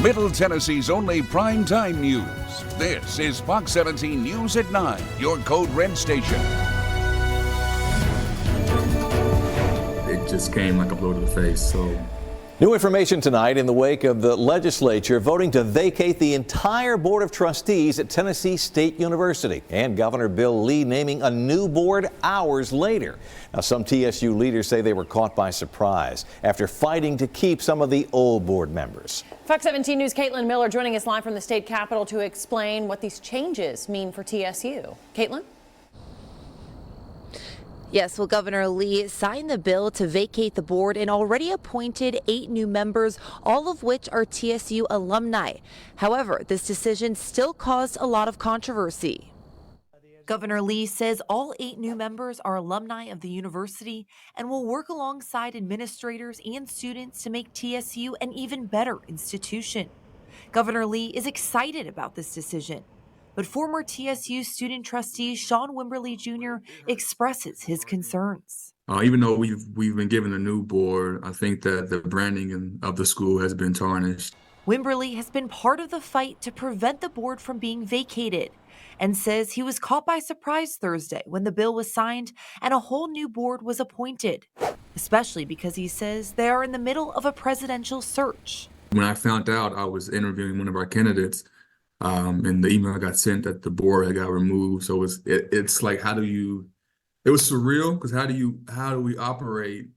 Middle Tennessee's only primetime news. This is Fox 17 News at 9, your Code Red station. It just came like a blow to the face, so. New information tonight in the wake of the legislature voting to vacate the entire Board of Trustees at Tennessee State University, and Governor Bill Lee naming a new board hours later. Now, some TSU leaders say they were caught by surprise after fighting to keep some of the old board members. Fox 17 News' Caitlin Miller joining us live from the state capitol to explain what these changes mean for TSU. Caitlin? Yes, well, Governor Lee signed the bill to vacate the board and already appointed 8 new members, all of which are TSU alumni. However, this decision still caused a lot of controversy. Governor Lee says all 8 new members are alumni of the university and will work alongside administrators and students to make TSU an even better institution. Governor Lee is excited about this decision. But former TSU student trustee Sean Wimberly Jr. expresses his concerns. Even though we've been given a new board, I think that the branding of the school has been tarnished. Wimberly has been part of the fight to prevent the board from being vacated and says he was caught by surprise Thursday when the bill was signed and a whole new board was appointed, especially because he says they are in the middle of a presidential search. When I found out I was interviewing one of our candidates, and the email got sent that the board had got removed. So it's like, it was surreal, because how do we operate,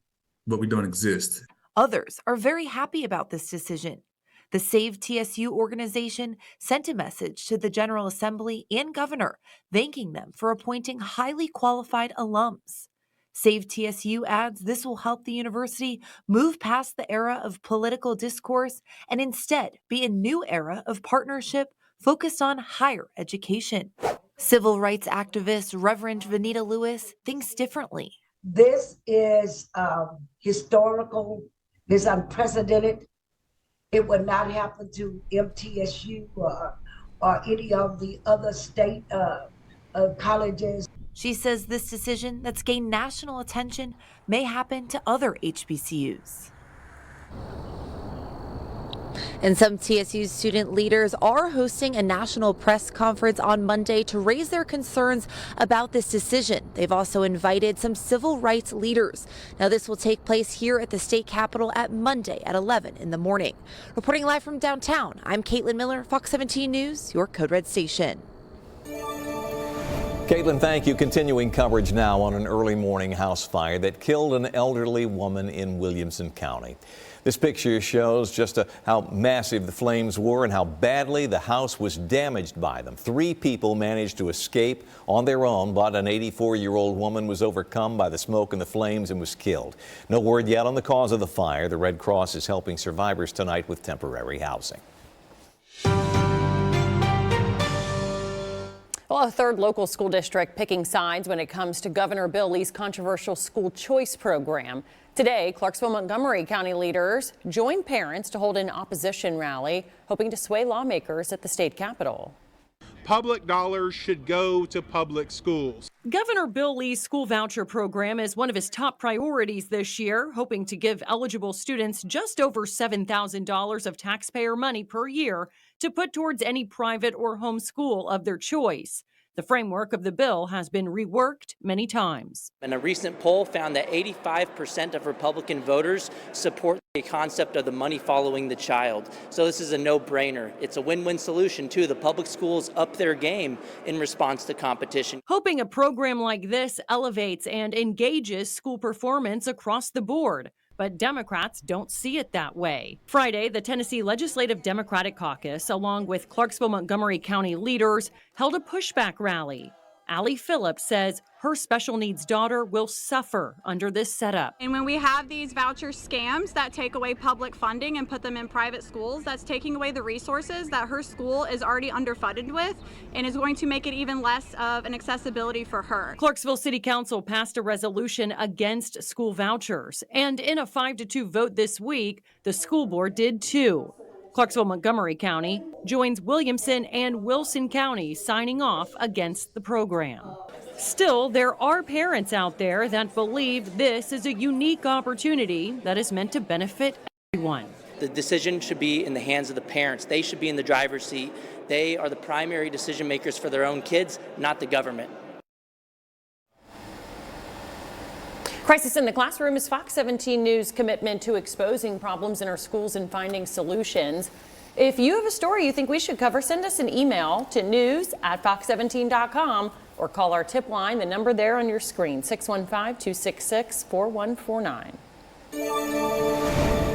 but we don't exist? Others are very happy about this decision. The Save TSU organization sent a message to the General Assembly and Governor, thanking them for appointing highly qualified alums. Save TSU adds this will help the university move past the era of political discourse and instead be a new era of partnership focused on higher education. Civil rights activist Reverend Vanita Lewis thinks differently. This is historical, it's unprecedented. It would not happen to MTSU or any of the other state colleges. She says this decision that's gained national attention may happen to other HBCUs. And some TSU student leaders are hosting a national press conference on Monday to raise their concerns about this decision. They've also invited some civil rights leaders. Now, this will take place here at the state capitol at Monday at 11 in the morning. Reporting live from downtown, I'm Caitlin Miller, Fox 17 News, your Code Red station. Caitlin, thank you. Continuing coverage now on an early morning house fire that killed an elderly woman in Williamson County. This picture shows just how massive the flames were and how badly the house was damaged by them. 3 people managed to escape on their own, but an 84-year-old woman was overcome by the smoke and the flames and was killed. No word yet on the cause of the fire. The Red Cross is helping survivors tonight with temporary housing. Well, a third local school district picking sides when it comes to Governor Bill Lee's controversial school choice program. Today, Clarksville-Montgomery County leaders joined parents to hold an opposition rally, hoping to sway lawmakers at the state capitol. Public dollars should go to public schools. Governor Bill Lee's school voucher program is one of his top priorities this year, hoping to give eligible students just over $7,000 of taxpayer money per year to put towards any private or home school of their choice. The framework of the bill has been reworked many times. And a recent poll found that 85% of Republican voters support the concept of the money following the child. So this is a no-brainer. It's a win-win solution, too. The public schools up their game in response to competition. Hoping a program like this elevates and engages school performance across the board. But Democrats don't see it that way. Friday, the Tennessee Legislative Democratic Caucus, along with Clarksville-Montgomery County leaders, held a pushback rally. Allie Phillips says her special needs daughter will suffer under this setup. And when we have these voucher scams that take away public funding and put them in private schools, that's taking away the resources that her school is already underfunded with and is going to make it even less of an accessibility for her. Clarksville City Council passed a resolution against school vouchers, and in a 5-2 vote this week, the school board did too. Clarksville-Montgomery County joins Williamson and Wilson County signing off against the program. Still, there are parents out there that believe this is a unique opportunity that is meant to benefit everyone. The decision should be in the hands of the parents. They should be in the driver's seat. They are the primary decision makers for their own kids, not the government. Crisis in the Classroom is Fox 17 News' commitment to exposing problems in our schools and finding solutions. If you have a story you think we should cover, send us an email to news@fox17.com or call our tip line, the number there on your screen, 615-266-4149.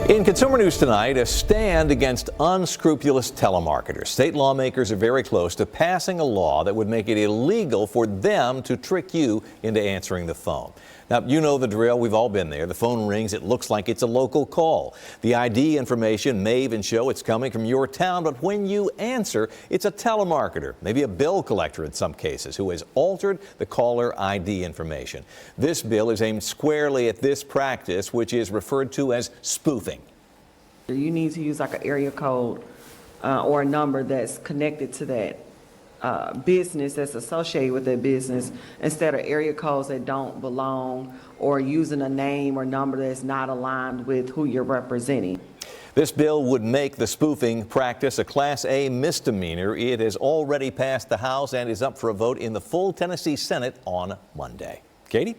In consumer news tonight, a stand against unscrupulous telemarketers. State lawmakers are very close to passing a law that would make it illegal for them to trick you into answering the phone. Now, you know the drill. We've all been there. The phone rings. It looks like it's a local call. The ID information may even show it's coming from your town, but when you answer, it's a telemarketer, maybe a bill collector in some cases, who has altered the caller ID information. This bill is aimed squarely at this practice, which is referred to as spoofing. You need to use like an area code or a number that's connected to that business, that's associated with that business, instead of area codes that don't belong or using a name or number that's not aligned with who you're representing. This bill would make the spoofing practice a Class A misdemeanor. It has already passed the House and is up for a vote in the full Tennessee Senate on Monday. Katie?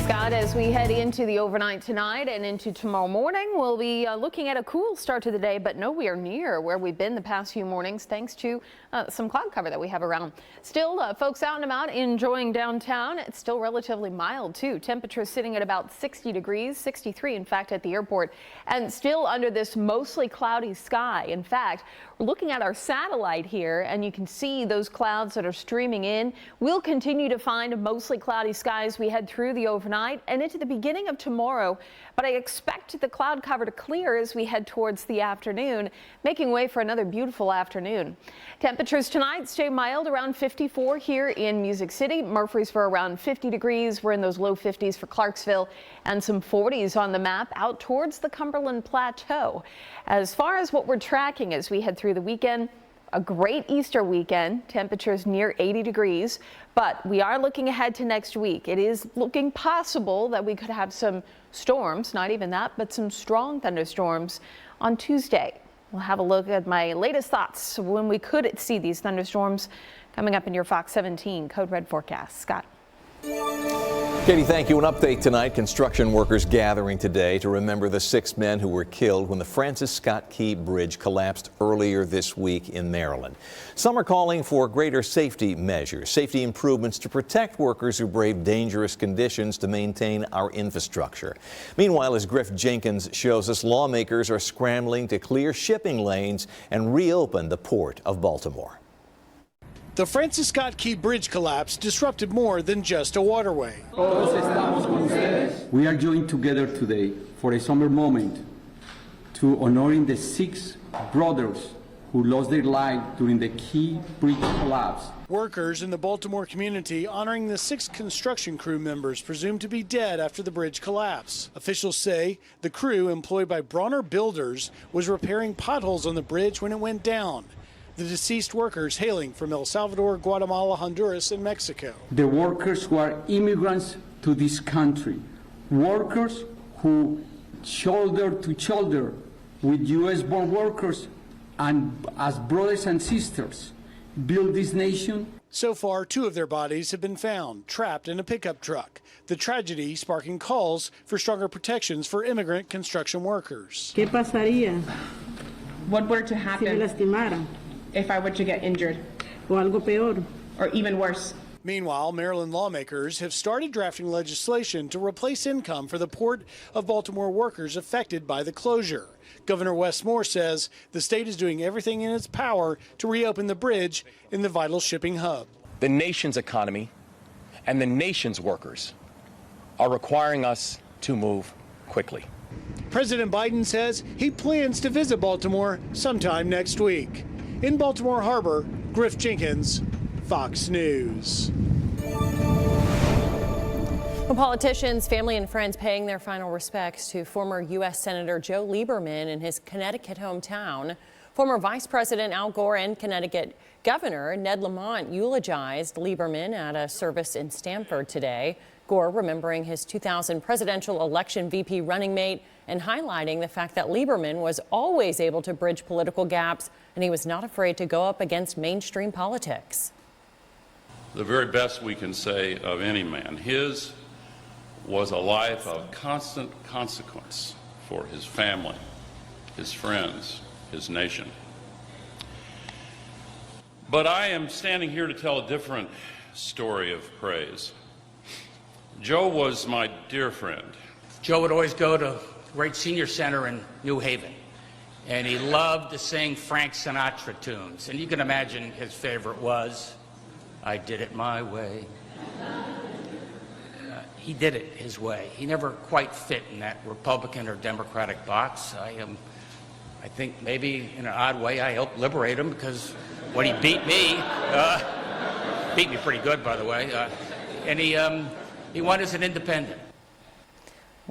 Scott, as we head into the overnight tonight and into tomorrow morning, we'll be looking at a cool start to the day, but nowhere near where we've been the past few mornings thanks to some cloud cover that we have around. Still, folks out and about enjoying downtown. It's still relatively mild, too. Temperatures sitting at about 60 degrees, 63, in fact, at the airport, and still under this mostly cloudy sky. In fact, we're looking at our satellite here, and you can see those clouds that are streaming in. We'll continue to find mostly cloudy skies we head through the overnight and into the beginning of tomorrow, but I expect the cloud cover to clear as we head towards the afternoon, making way for another beautiful afternoon. Temperatures tonight stay mild around 54 here in Music City. Murfreesboro around 50 degrees. We're in those low 50s for Clarksville and some 40s on the map out towards the Cumberland Plateau. As far as what we're tracking as we head through the weekend, a great Easter weekend, temperatures near 80 degrees, but we are looking ahead to next week. It is looking possible that we could have some storms, not even that, but some strong thunderstorms on Tuesday. We'll have a look at my latest thoughts when we could see these thunderstorms coming up in your Fox 17 Code Red forecast. Scott. Katie, thank you. An update tonight. Construction workers gathering today to remember the 6 men who were killed when the Francis Scott Key Bridge collapsed earlier this week in Maryland. Some are calling for greater safety measures, safety improvements to protect workers who brave dangerous conditions to maintain our infrastructure. Meanwhile, as Griff Jenkins shows us, lawmakers are scrambling to clear shipping lanes and reopen the Port of Baltimore. The Francis Scott Key Bridge collapse disrupted more than just a waterway. We are joined together today for a somber moment to honoring the 6 brothers who lost their lives during the Key Bridge collapse. Workers in the Baltimore community honoring the 6 construction crew members presumed to be dead after the bridge collapse. Officials say the crew, employed by Bronner Builders, was repairing potholes on the bridge when it went down. The deceased workers hailing from El Salvador, Guatemala, Honduras, and Mexico. The workers who are immigrants to this country, workers who shoulder to shoulder with U.S.-born workers and as brothers and sisters build this nation. So far, 2 of their bodies have been found, trapped in a pickup truck. The tragedy sparking calls for stronger protections for immigrant construction workers. ¿Qué pasaría? What were to happen si me lastimara? If I were to get injured? O algo peor. Or even worse. Meanwhile, Maryland lawmakers have started drafting legislation to replace income for the Port of Baltimore workers affected by the closure. Governor Wes Moore says the state is doing everything in its power to reopen the bridge in the vital shipping hub. The nation's economy and the nation's workers are requiring us to move quickly. President Biden says he plans to visit Baltimore sometime next week. In Baltimore Harbor, Griff Jenkins, Fox News. Well, politicians, family and friends paying their final respects to former U.S. Senator Joe Lieberman in his Connecticut hometown. Former Vice President Al Gore and Connecticut Governor Ned Lamont eulogized Lieberman at a service in Stamford today. Gore remembering his 2000 presidential election VP running mate and highlighting the fact that Lieberman was always able to bridge political gaps, and he was not afraid to go up against mainstream politics. The very best we can say of any man. His was a life of constant consequence for his family, his friends, his nation. But I am standing here to tell a different story of praise. Joe was my dear friend. Joe would always go to Wright Senior Center in New Haven, and he loved to sing Frank Sinatra tunes. And you can imagine his favorite was, I Did It My Way. He did it his way. He never quite fit in that Republican or Democratic box. I think maybe in an odd way I helped liberate him, because when he beat me pretty good, by the way, and he won as an independent.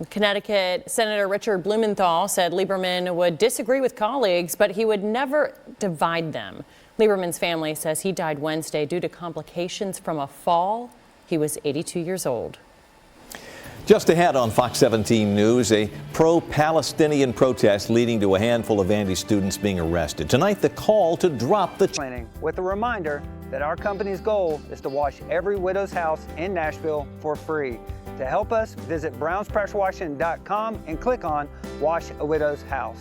Connecticut Senator Richard Blumenthal said Lieberman would disagree with colleagues, but he would never divide them. Lieberman's family says he died Wednesday due to complications from a fall. He was 82 years old. Just ahead on Fox 17 News, a pro-Palestinian protest leading to a handful of Vandy students being arrested. Tonight, the call to drop the planning, with a reminder that our company's goal is to wash every widow's house in Nashville for free. To help us, visit brownspressurewashing.com and click on Wash a Widow's House.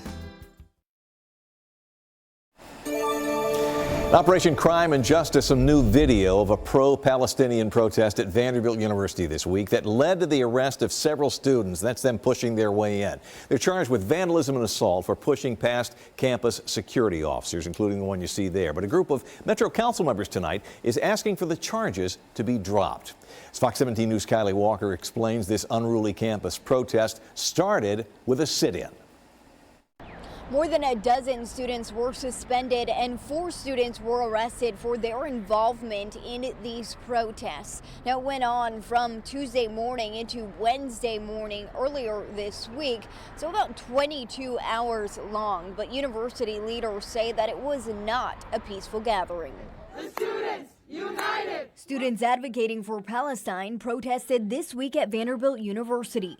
Operation Crime and Justice, some new video of a pro-Palestinian protest at Vanderbilt University this week that led to the arrest of several students. That's them pushing their way in. They're charged with vandalism and assault for pushing past campus security officers, including the one you see there. But a group of Metro Council members tonight is asking for the charges to be dropped. As Fox 17 News' Kylie Walker explains, this unruly campus protest started with a sit-in. More than a dozen students were suspended and 4 students were arrested for their involvement in these protests. Now, it went on from Tuesday morning into Wednesday morning earlier this week, so about 22 hours long. But university leaders say that it was not a peaceful gathering. The students united! Students advocating for Palestine protested this week at Vanderbilt University.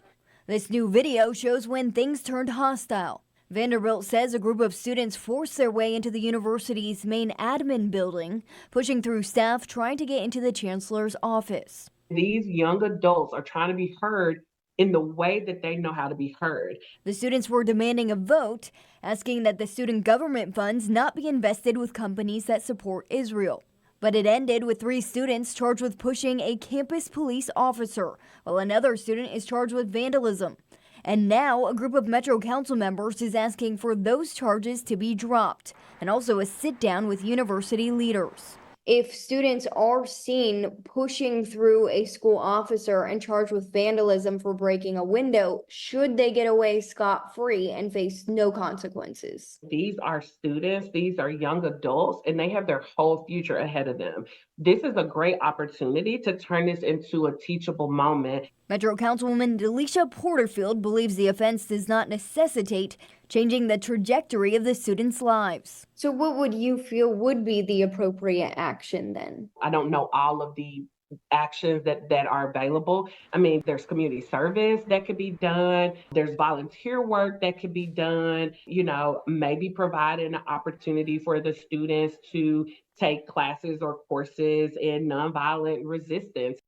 This new video shows when things turned hostile. Vanderbilt says a group of students forced their way into the university's main admin building, pushing through staff trying to get into the chancellor's office. These young adults are trying to be heard in the way that they know how to be heard. The students were demanding a vote, asking that the student government funds not be invested with companies that support Israel. But it ended with 3 students charged with pushing a campus police officer, while another student is charged with vandalism. And now a group of Metro Council members is asking for those charges to be dropped, and also a sit-down with university leaders. If students are seen pushing through a school officer and charged with vandalism for breaking a window, should they get away scot-free and face no consequences? These are students, these are young adults, and they have their whole future ahead of them. This is a great opportunity to turn this into a teachable moment. Metro Councilwoman Delisha Porterfield believes the offense does not necessitate changing the trajectory of the students' lives. So what would you feel would be the appropriate action then? I don't know all of the actions that are available. I mean, there's community service that could be done. There's volunteer work that could be done. You know, maybe providing an opportunity for the students to take classes or courses in nonviolent resistance.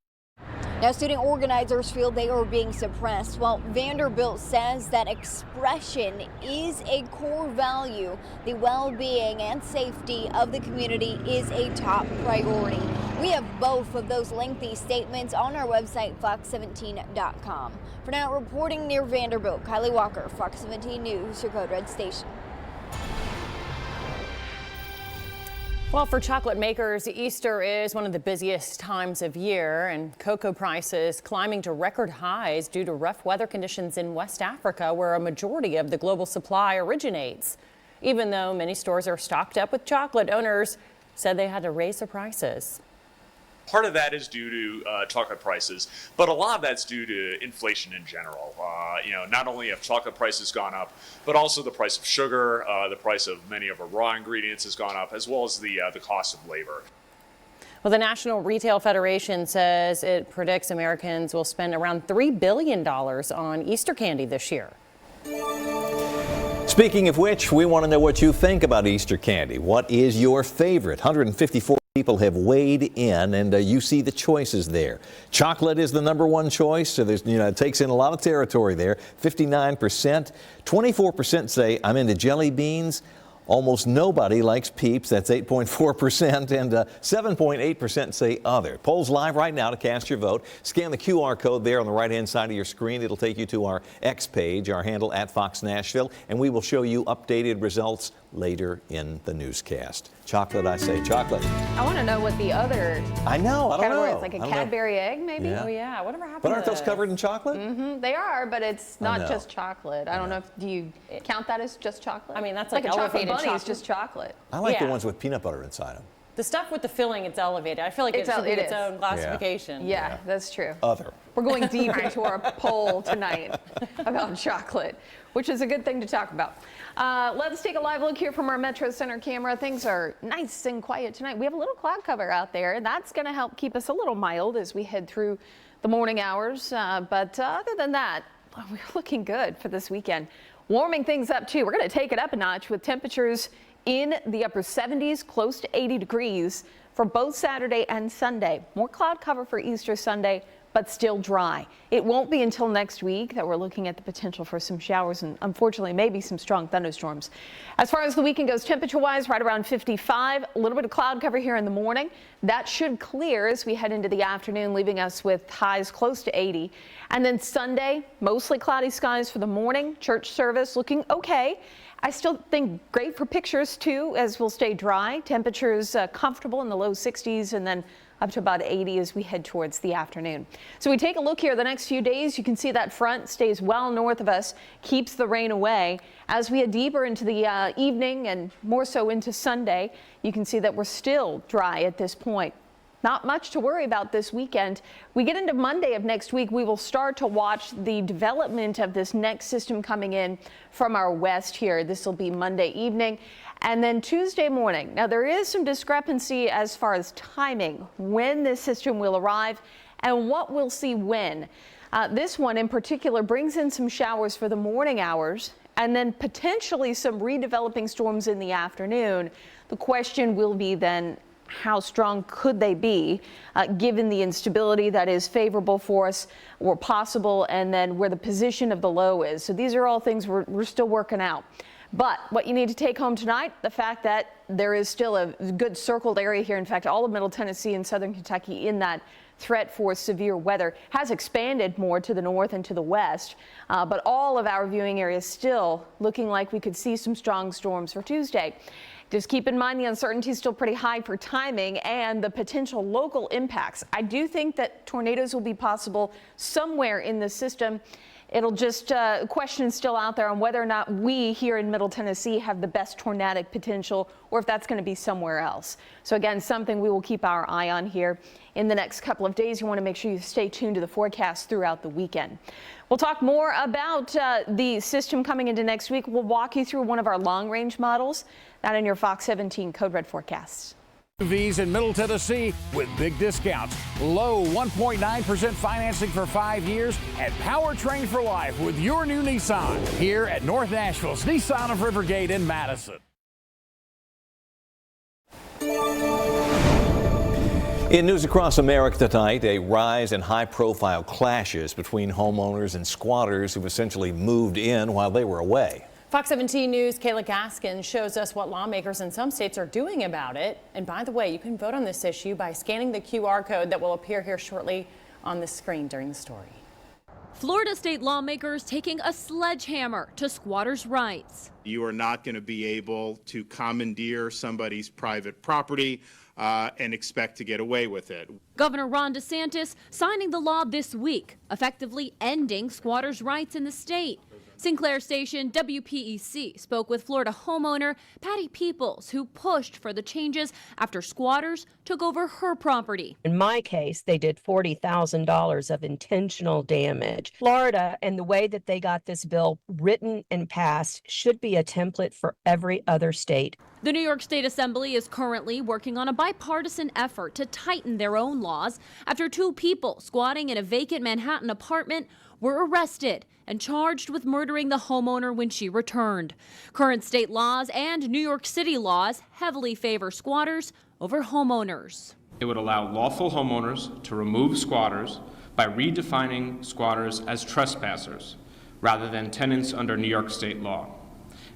Now, student organizers feel they are being suppressed, while Vanderbilt says that expression is a core value. The well-being and safety of the community is a top priority. We have both of those lengthy statements on our website, fox17.com. For now, reporting near Vanderbilt, Kylie Walker, Fox 17 News, your Code Red station. Well, for chocolate makers, Easter is one of the busiest times of year, and cocoa prices climbing to record highs due to rough weather conditions in West Africa, where a majority of the global supply originates. Even though many stores are stocked up with chocolate, owners said they had to raise their prices. Part of that is due to chocolate prices, but a lot of that's due to inflation in general. Not only have chocolate prices gone up, but also the price of sugar, the price of many of our raw ingredients has gone up, as well as the cost of labor. Well, the National Retail Federation says it predicts Americans will spend around $3 billion on Easter candy this year. Speaking of which, we want to know what you think about Easter candy. What is your favorite? 154 people have weighed in, and you see the choices there. Chocolate is the #1 choice, so there's, it takes in a lot of territory there. 59%. 24% say I'm into jelly beans. Almost nobody likes Peeps. That's 8.4%, and 7.8% say other. Polls live right now to cast your vote. Scan the QR code there on the right-hand side of your screen. It'll take you to our X page, our handle at Fox Nashville, and we will show you updated results later in the newscast. Chocolate, I say chocolate. I want to know what the other I don't category know. is, like a Cadbury egg, maybe? Yeah. Oh, yeah. Whatever happened But aren't to those covered in chocolate? Mm-hmm. They are, but it's not know. just chocolate. I don't know if, do you count that as just chocolate? I mean, that's like like a chocolate elevated bunny is chocolate. just chocolate. I like the Yeah. ones with peanut butter inside them. The stuff with the filling, it's elevated. I feel like it should be its own classification. Yeah, that's true. Other. We're going deep into our poll tonight about chocolate, which is a good thing to talk about. Let's take a live look here from our Metro Center camera. Things are nice and quiet tonight. We have a little cloud cover out there. That's going to help keep us a little mild as we head through the morning hours. But other than that, we're looking good for this weekend. Warming things up too. We're going to take it up a notch with temperatures in the upper 70s, close to 80 degrees for both Saturday and Sunday. More cloud cover for Easter Sunday, but still dry. It won't be until next week that we're looking at the potential for some showers and unfortunately maybe some strong thunderstorms. As far as the weekend goes, temperature-wise, right around 55. A little bit of cloud cover here in the morning. That should clear as we head into the afternoon, leaving us with highs close to 80. And then Sunday, mostly cloudy skies for the morning. Church service looking okay. I still think great for pictures too, as we'll stay dry. Temperatures comfortable in the low 60s and then up to about 80 as we head towards the afternoon. So we take a look here the next few days. You can see that front stays well north of us, keeps the rain away. As we head deeper into the evening and more so into Sunday, you can see that we're still dry at this point. Not much to worry about this weekend. We get into Monday of next week, we will start to watch the development of this next system coming in from our west here. This will be Monday evening and then Tuesday morning. Now there is some discrepancy as far as timing, when this system will arrive and what we'll see when. This one in particular brings in some showers for the morning hours and then potentially some redeveloping storms in the afternoon. The question will be then, how strong could they be given the instability that is favorable for us or possible, and then where the position of the low is. So these are all things we're still working out. But what you need to take home tonight, the fact that there is still a good circled area here. In fact, all of Middle Tennessee and Southern Kentucky in that threat for severe weather has expanded more to the north and to the west. But all of our viewing areas still looking like we could see some strong storms for Tuesday. Just keep in mind the uncertainty is still pretty high for timing and the potential local impacts. I do think that tornadoes will be possible somewhere in the system. It'll just questions still out there on whether or not we here in Middle Tennessee have the best tornadic potential or if that's going to be somewhere else. So again, something we will keep our eye on here in the next couple of days. You want to make sure you stay tuned to the forecast throughout the weekend. We'll talk more about the system coming into next week. We'll walk you through one of our long-range models, that in your Fox 17 Code Red forecasts. SUVs in Middle Tennessee with big discounts. Low 1.9% financing for 5 years and powertrain for life with your new Nissan here at North Nashville's Nissan of Rivergate in Madison. In news across America tonight, a rise in high-profile clashes between homeowners and squatters who essentially moved in while they were away. Fox 17 News' Kayla Gaskin shows us what lawmakers in some states are doing about it. And by the way, you can vote on this issue by scanning the QR code that will appear here shortly on the screen during the story. Florida state lawmakers taking a sledgehammer to squatters' rights. You are not going to be able to commandeer somebody's private property and expect to get away with it. Governor Ron DeSantis signing the law this week, effectively ending squatters' rights in the state. Sinclair station WPEC spoke with Florida homeowner Patty Peoples, who pushed for the changes after squatters took over her property. In my case, they did $40,000 of intentional damage. Florida and the way that they got this bill written and passed should be a template for every other state. The New York State Assembly is currently working on a bipartisan effort to tighten their own laws after two people squatting in a vacant Manhattan apartment were arrested and charged with murdering the homeowner when she returned. Current state laws and New York City laws heavily favor squatters over homeowners. It would allow lawful homeowners to remove squatters by redefining squatters as trespassers rather than tenants under New York state law.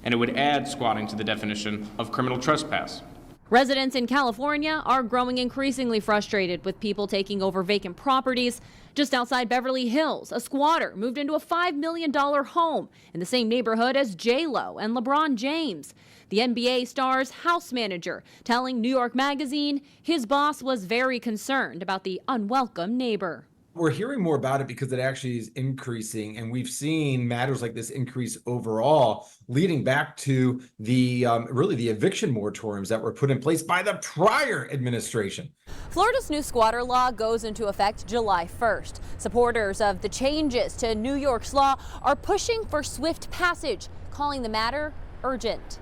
And it would add squatting to the definition of criminal trespass. Residents in California are growing increasingly frustrated with people taking over vacant properties. Just outside Beverly Hills, a squatter moved into a $5 million home in the same neighborhood as J-Lo and LeBron James. The NBA star's house manager telling New York Magazine his boss was very concerned about the unwelcome neighbor. We're hearing more about it because it actually is increasing, and we've seen matters like this increase overall, leading back to the really the eviction moratoriums that were put in place by the prior administration. Florida's new squatter law goes into effect July 1st. Supporters of the changes to New York's law are pushing for swift passage, calling the matter urgent.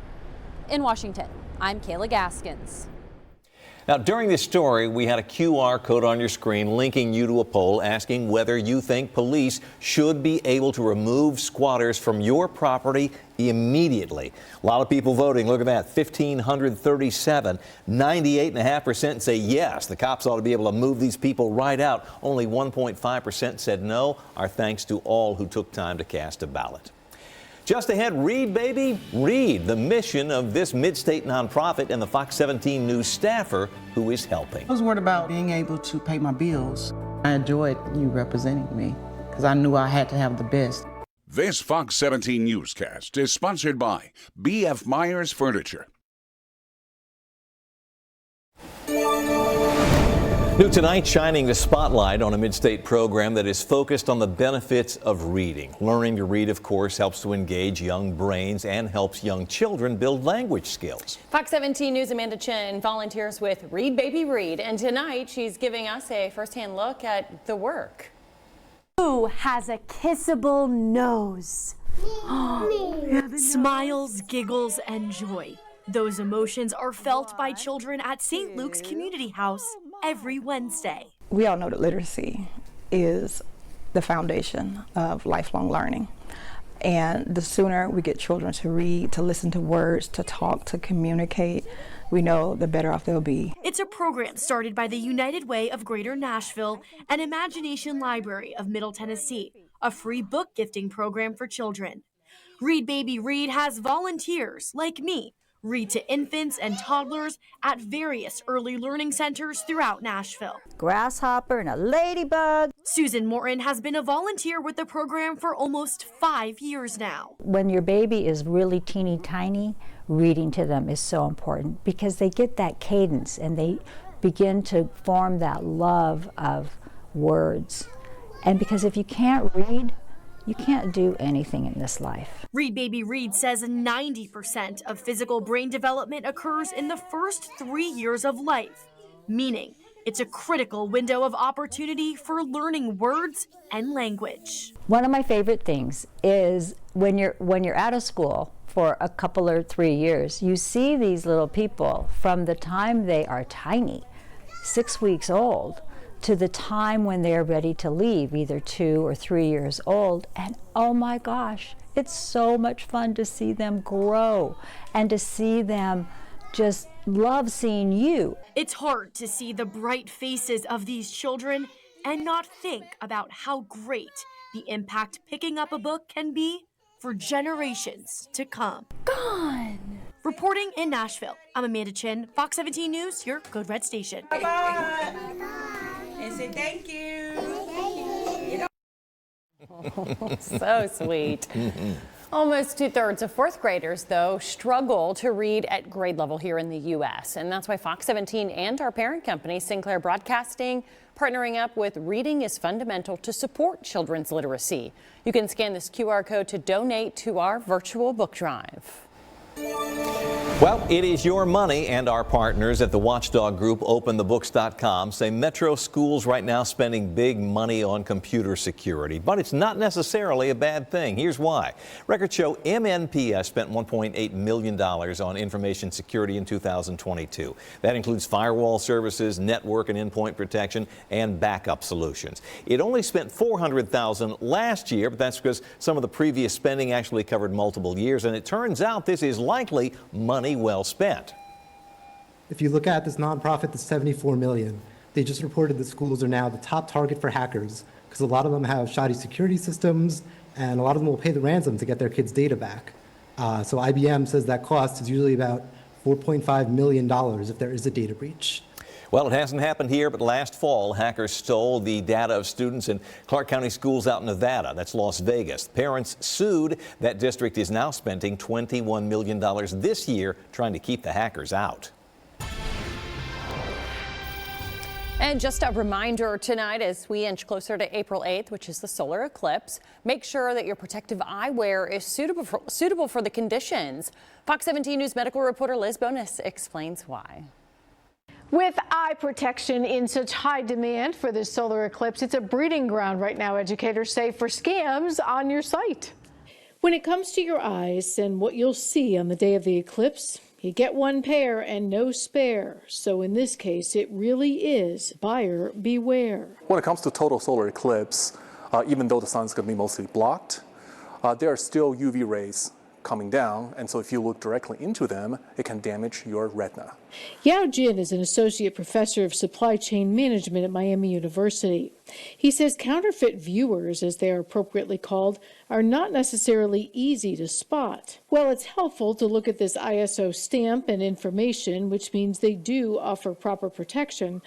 In Washington, I'm Kayla Gaskins. Now, during this story, we had a QR code on your screen linking you to a poll asking whether you think police should be able to remove squatters from your property immediately. A lot of people voting. Look at that, 1,537. 98.5% say yes, the cops ought to be able to move these people right out. Only 1.5% said no. Our thanks to all who took time to cast a ballot. Just ahead, Read Baby Read, the mission of this mid-state nonprofit and the Fox 17 News staffer who is helping. I was worried about being able to pay my bills. I enjoyed you representing me because I knew I had to have the best. This Fox 17 newscast is sponsored by B.F. Myers Furniture. New tonight, shining the spotlight on a mid-state program that is focused on the benefits of reading. Learning to read, of course, helps to engage young brains and helps young children build language skills. Fox 17 News' Amanda Chin volunteers with Read Baby Read, and tonight she's giving us a first-hand look at the work. Who has a kissable nose? Smiles, giggles, and joy. Those emotions are felt by children at St. Luke's Community House every Wednesday. We all know that literacy is the foundation of lifelong learning. And the sooner we get children to read, to listen to words, to talk, to communicate, we know the better off they'll be. It's a program started by the United Way of Greater Nashville and Imagination Library of Middle Tennessee, a free book gifting program for children. Read Baby Read has volunteers like me read to infants and toddlers at various early learning centers throughout Nashville. Grasshopper and a ladybug. Susan Morton has been a volunteer with the program for almost 5 years now. When your baby is really teeny tiny, reading to them is so important because they get that cadence and they begin to form that love of words. And because if you can't read, you can't do anything in this life. Read Baby Read says 90% of physical brain development occurs in the first 3 years of life, meaning it's a critical window of opportunity for learning words and language. One of my favorite things is when you're out of school for a couple or 3 years, you see these little people from the time they are tiny, 6 weeks old, to the time when they're ready to leave, either 2 or 3 years old, and oh my gosh, it's so much fun to see them grow and to see them just love seeing you. It's hard to see the bright faces of these children and not think about how great the impact picking up a book can be for generations to come. Gone! Reporting in Nashville, I'm Amanda Chin, Fox 17 News, your Code Red station. Bye-bye. And say thank you. So sweet. Almost 2/3 of fourth graders, though, struggle to read at grade level here in the U.S. And that's why Fox 17 and our parent company, Sinclair Broadcasting, partnering up with Reading is Fundamental to support children's literacy. You can scan this QR code to donate to our virtual book drive. Well, it is your money, and our partners at the watchdog group OpenTheBooks.com say Metro schools right now spending big money on computer security, but it's not necessarily a bad thing. Here's why. Records show MNPS spent $1.8 million on information security in 2022. That includes firewall services, network and endpoint protection, and backup solutions. It only spent $400,000 last year, but that's because some of the previous spending actually covered multiple years, and it turns out this is likely money well spent. If you look at this nonprofit, the $74 million, they just reported that schools are now the top target for hackers because a lot of them have shoddy security systems and a lot of them will pay the ransom to get their kids' data back. So IBM says that cost is usually about $4.5 million if there is a data breach. Well, it hasn't happened here, but last fall, hackers stole the data of students in Clark County schools out in Nevada. That's Las Vegas. Parents sued. That district is now spending $21 million this year trying to keep the hackers out. And just a reminder tonight as we inch closer to April 8th, which is the solar eclipse, make sure that your protective eyewear is suitable for the conditions. Fox 17 News medical reporter Liz Bonus explains why. With eye protection in such high demand for this solar eclipse, it's a breeding ground right now, educators say, for scams on your site. When it comes to your eyes and what you'll see on the day of the eclipse, you get one pair and no spare. So in this case, it really is buyer beware. When it comes to total solar eclipse, even though the sun's going to be mostly blocked, there are still UV rays coming down, and so if you look directly into them, it can damage your retina. Yao Jin is an associate professor of supply chain management at Miami University. He says counterfeit viewers, as they are appropriately called, are not necessarily easy to spot. Well, it's helpful to look at this ISO stamp and information, which means they do offer proper protection.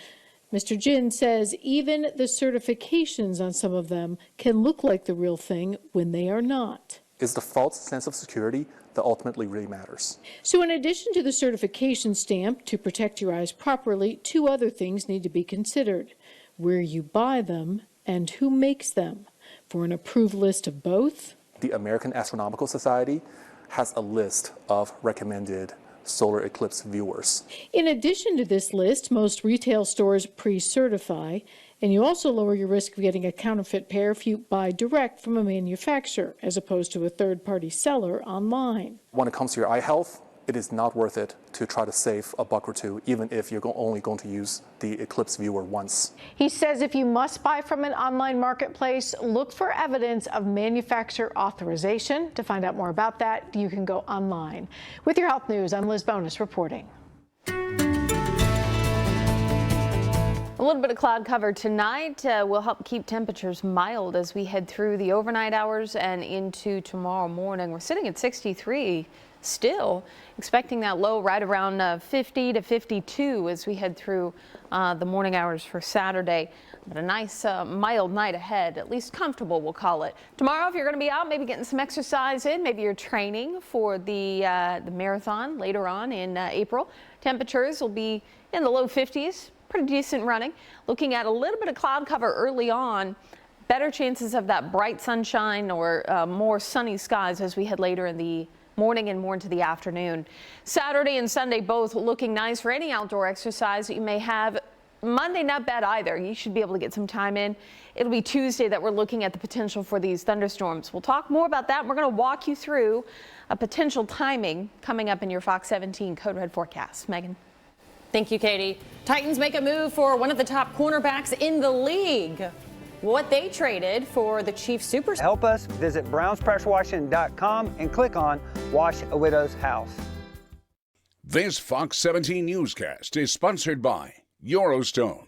Mr. Jin says even the certifications on some of them can look like the real thing when they are not. It's the false sense of security that ultimately really matters. So in addition to the certification stamp to protect your eyes properly, two other things need to be considered: where you buy them and who makes them. For an approved list of both, the American Astronomical Society has a list of recommended solar eclipse viewers. In addition to this list, most retail stores pre-certify, and you also lower your risk of getting a counterfeit pair if you buy direct from a manufacturer, as opposed to a third-party seller online. When it comes to your eye health, it is not worth it to try to save a buck or two, even if you're only going to use the eclipse viewer once. He says if you must buy from an online marketplace, look for evidence of manufacturer authorization. To find out more about that, you can go online. With your health news, I'm Liz Bonus reporting. A little bit of cloud cover tonight will help keep temperatures mild as we head through the overnight hours and into tomorrow morning. We're sitting at 63 still, expecting that low right around 50 to 52 as we head through the morning hours for Saturday. But a nice mild night ahead, at least comfortable, we'll call it. Tomorrow, if you're going to be out, maybe getting some exercise in, maybe you're training for the marathon later on in April. Temperatures will be in the low 50s. Pretty decent running. Looking at a little bit of cloud cover early on, better chances of that bright sunshine or more sunny skies as we head later in the morning and more into the afternoon. Saturday and Sunday both looking nice for any outdoor exercise that you may have. Monday not bad either. You should be able to get some time in. It'll be Tuesday that we're looking at the potential for these thunderstorms. We'll talk more about that. We're going to walk you through a potential timing coming up in your Fox 17 Code Red forecast. Megan. Thank you, Katie. Titans make a move for one of the top cornerbacks in the league. What they traded for the Chiefs superstar. To help us, visit brownspresswashing.com and click on Wash a Widow's House. This Fox 17 newscast is sponsored by Eurostone.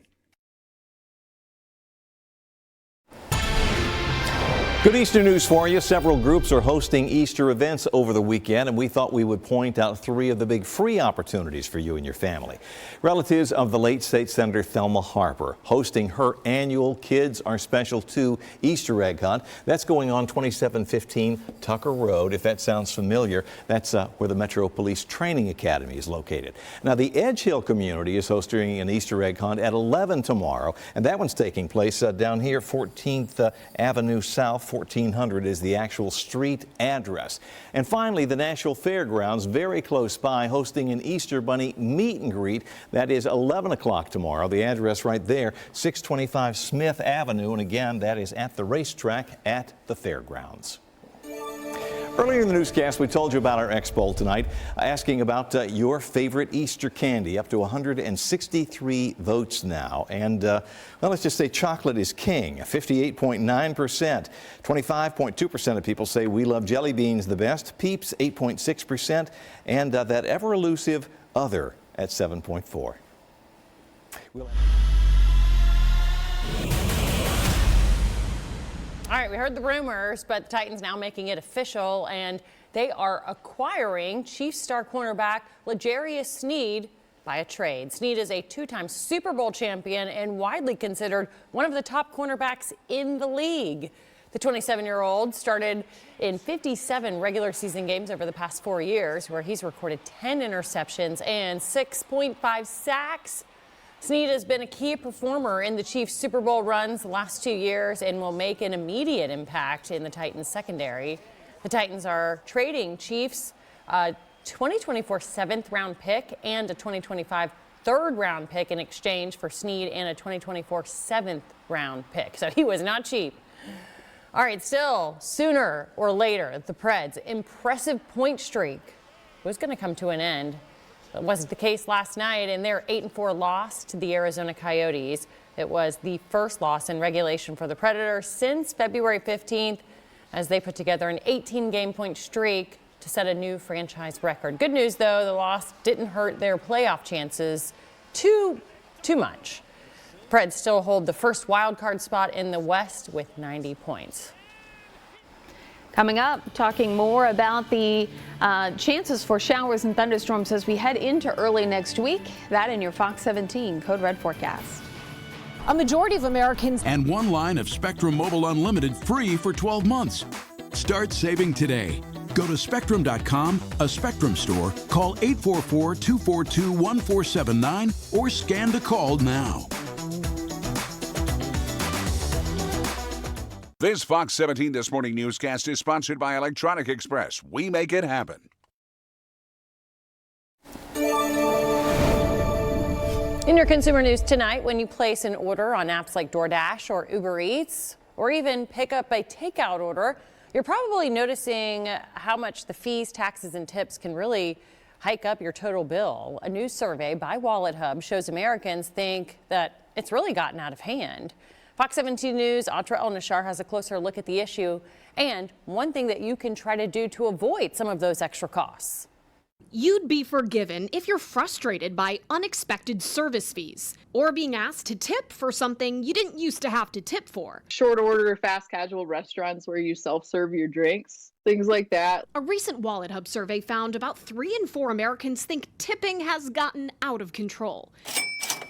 Good Easter news for you. Several groups are hosting Easter events over the weekend, and we thought we would point out 3 of the big free opportunities for you and your family. Relatives of the late state Senator Thelma Harper hosting her annual Kids Are Special 2 Easter egg hunt. That's going on 2715 Tucker Road. If that sounds familiar, that's where the Metro Police Training Academy is located. Now, the Edge Hill community is hosting an Easter egg hunt at 11 tomorrow, and that one's taking place down here, 14th Avenue South. 1400 is the actual street address. And finally, the Nashville Fairgrounds, very close by, hosting an Easter Bunny meet and greet. That is 11 o'clock tomorrow. The address right there, 625 Smith Avenue. And again, that is at the racetrack at the fairgrounds. Earlier in the newscast, we told you about our X-Poll tonight, asking about your favorite Easter candy. Up to 163 votes now. And, well, let's just say chocolate is king, 58.9%. 25.2% of people say we love jelly beans the best. Peeps, 8.6%. And that ever-elusive other at 7.4%. All right, we heard the rumors, but the Titans now making it official, and they are acquiring Chiefs star cornerback L'Jarius Sneed by a trade. Sneed is a two-time Super Bowl champion and widely considered one of the top cornerbacks in the league. The 27-year-old started in 57 regular season games over the past 4 years, where he's recorded 10 interceptions and 6.5 sacks. Sneed has been a key performer in the Chiefs' Super Bowl runs the last 2 years and will make an immediate impact in the Titans' secondary. The Titans are trading Chiefs' 2024 7th-round pick and a 2025 3rd-round pick in exchange for Sneed and a 2024 7th-round pick. So he was not cheap. All right, still, sooner or later, the Preds' impressive point streak was going to come to an end. That wasn't the case last night in their 8-4 loss to the Arizona Coyotes. It was the first loss in regulation for the Predators since February 15th, as they put together an 18-game point streak to set a new franchise record. Good news, though, the loss didn't hurt their playoff chances too much. Preds still hold the first wild card spot in the West with 90 points. Coming up, talking more about the chances for showers and thunderstorms as we head into early next week. That in your Fox 17 Code Red forecast. A majority of Americans. And one line of Spectrum Mobile Unlimited free for 12 months. Start saving today. Go to Spectrum.com, a Spectrum store, call 844-242-1479, or scan to call now. This Fox 17 This Morning newscast is sponsored by Electronic Express. We make it happen. In your consumer news tonight, when you place an order on apps like DoorDash or Uber Eats, or even pick up a takeout order, you're probably noticing how much the fees, taxes, and tips can really hike up your total bill. A new survey by Wallet Hub shows Americans think that it's really gotten out of hand. Fox 17 News' Atra El-Nashar has a closer look at the issue and one thing that you can try to do to avoid some of those extra costs. You'd be forgiven if you're frustrated by unexpected service fees or being asked to tip for something you didn't used to have to tip for. Short order, fast casual restaurants where you self-serve your drinks, things like that. A recent Wallet Hub survey found about 3 in 4 Americans think tipping has gotten out of control.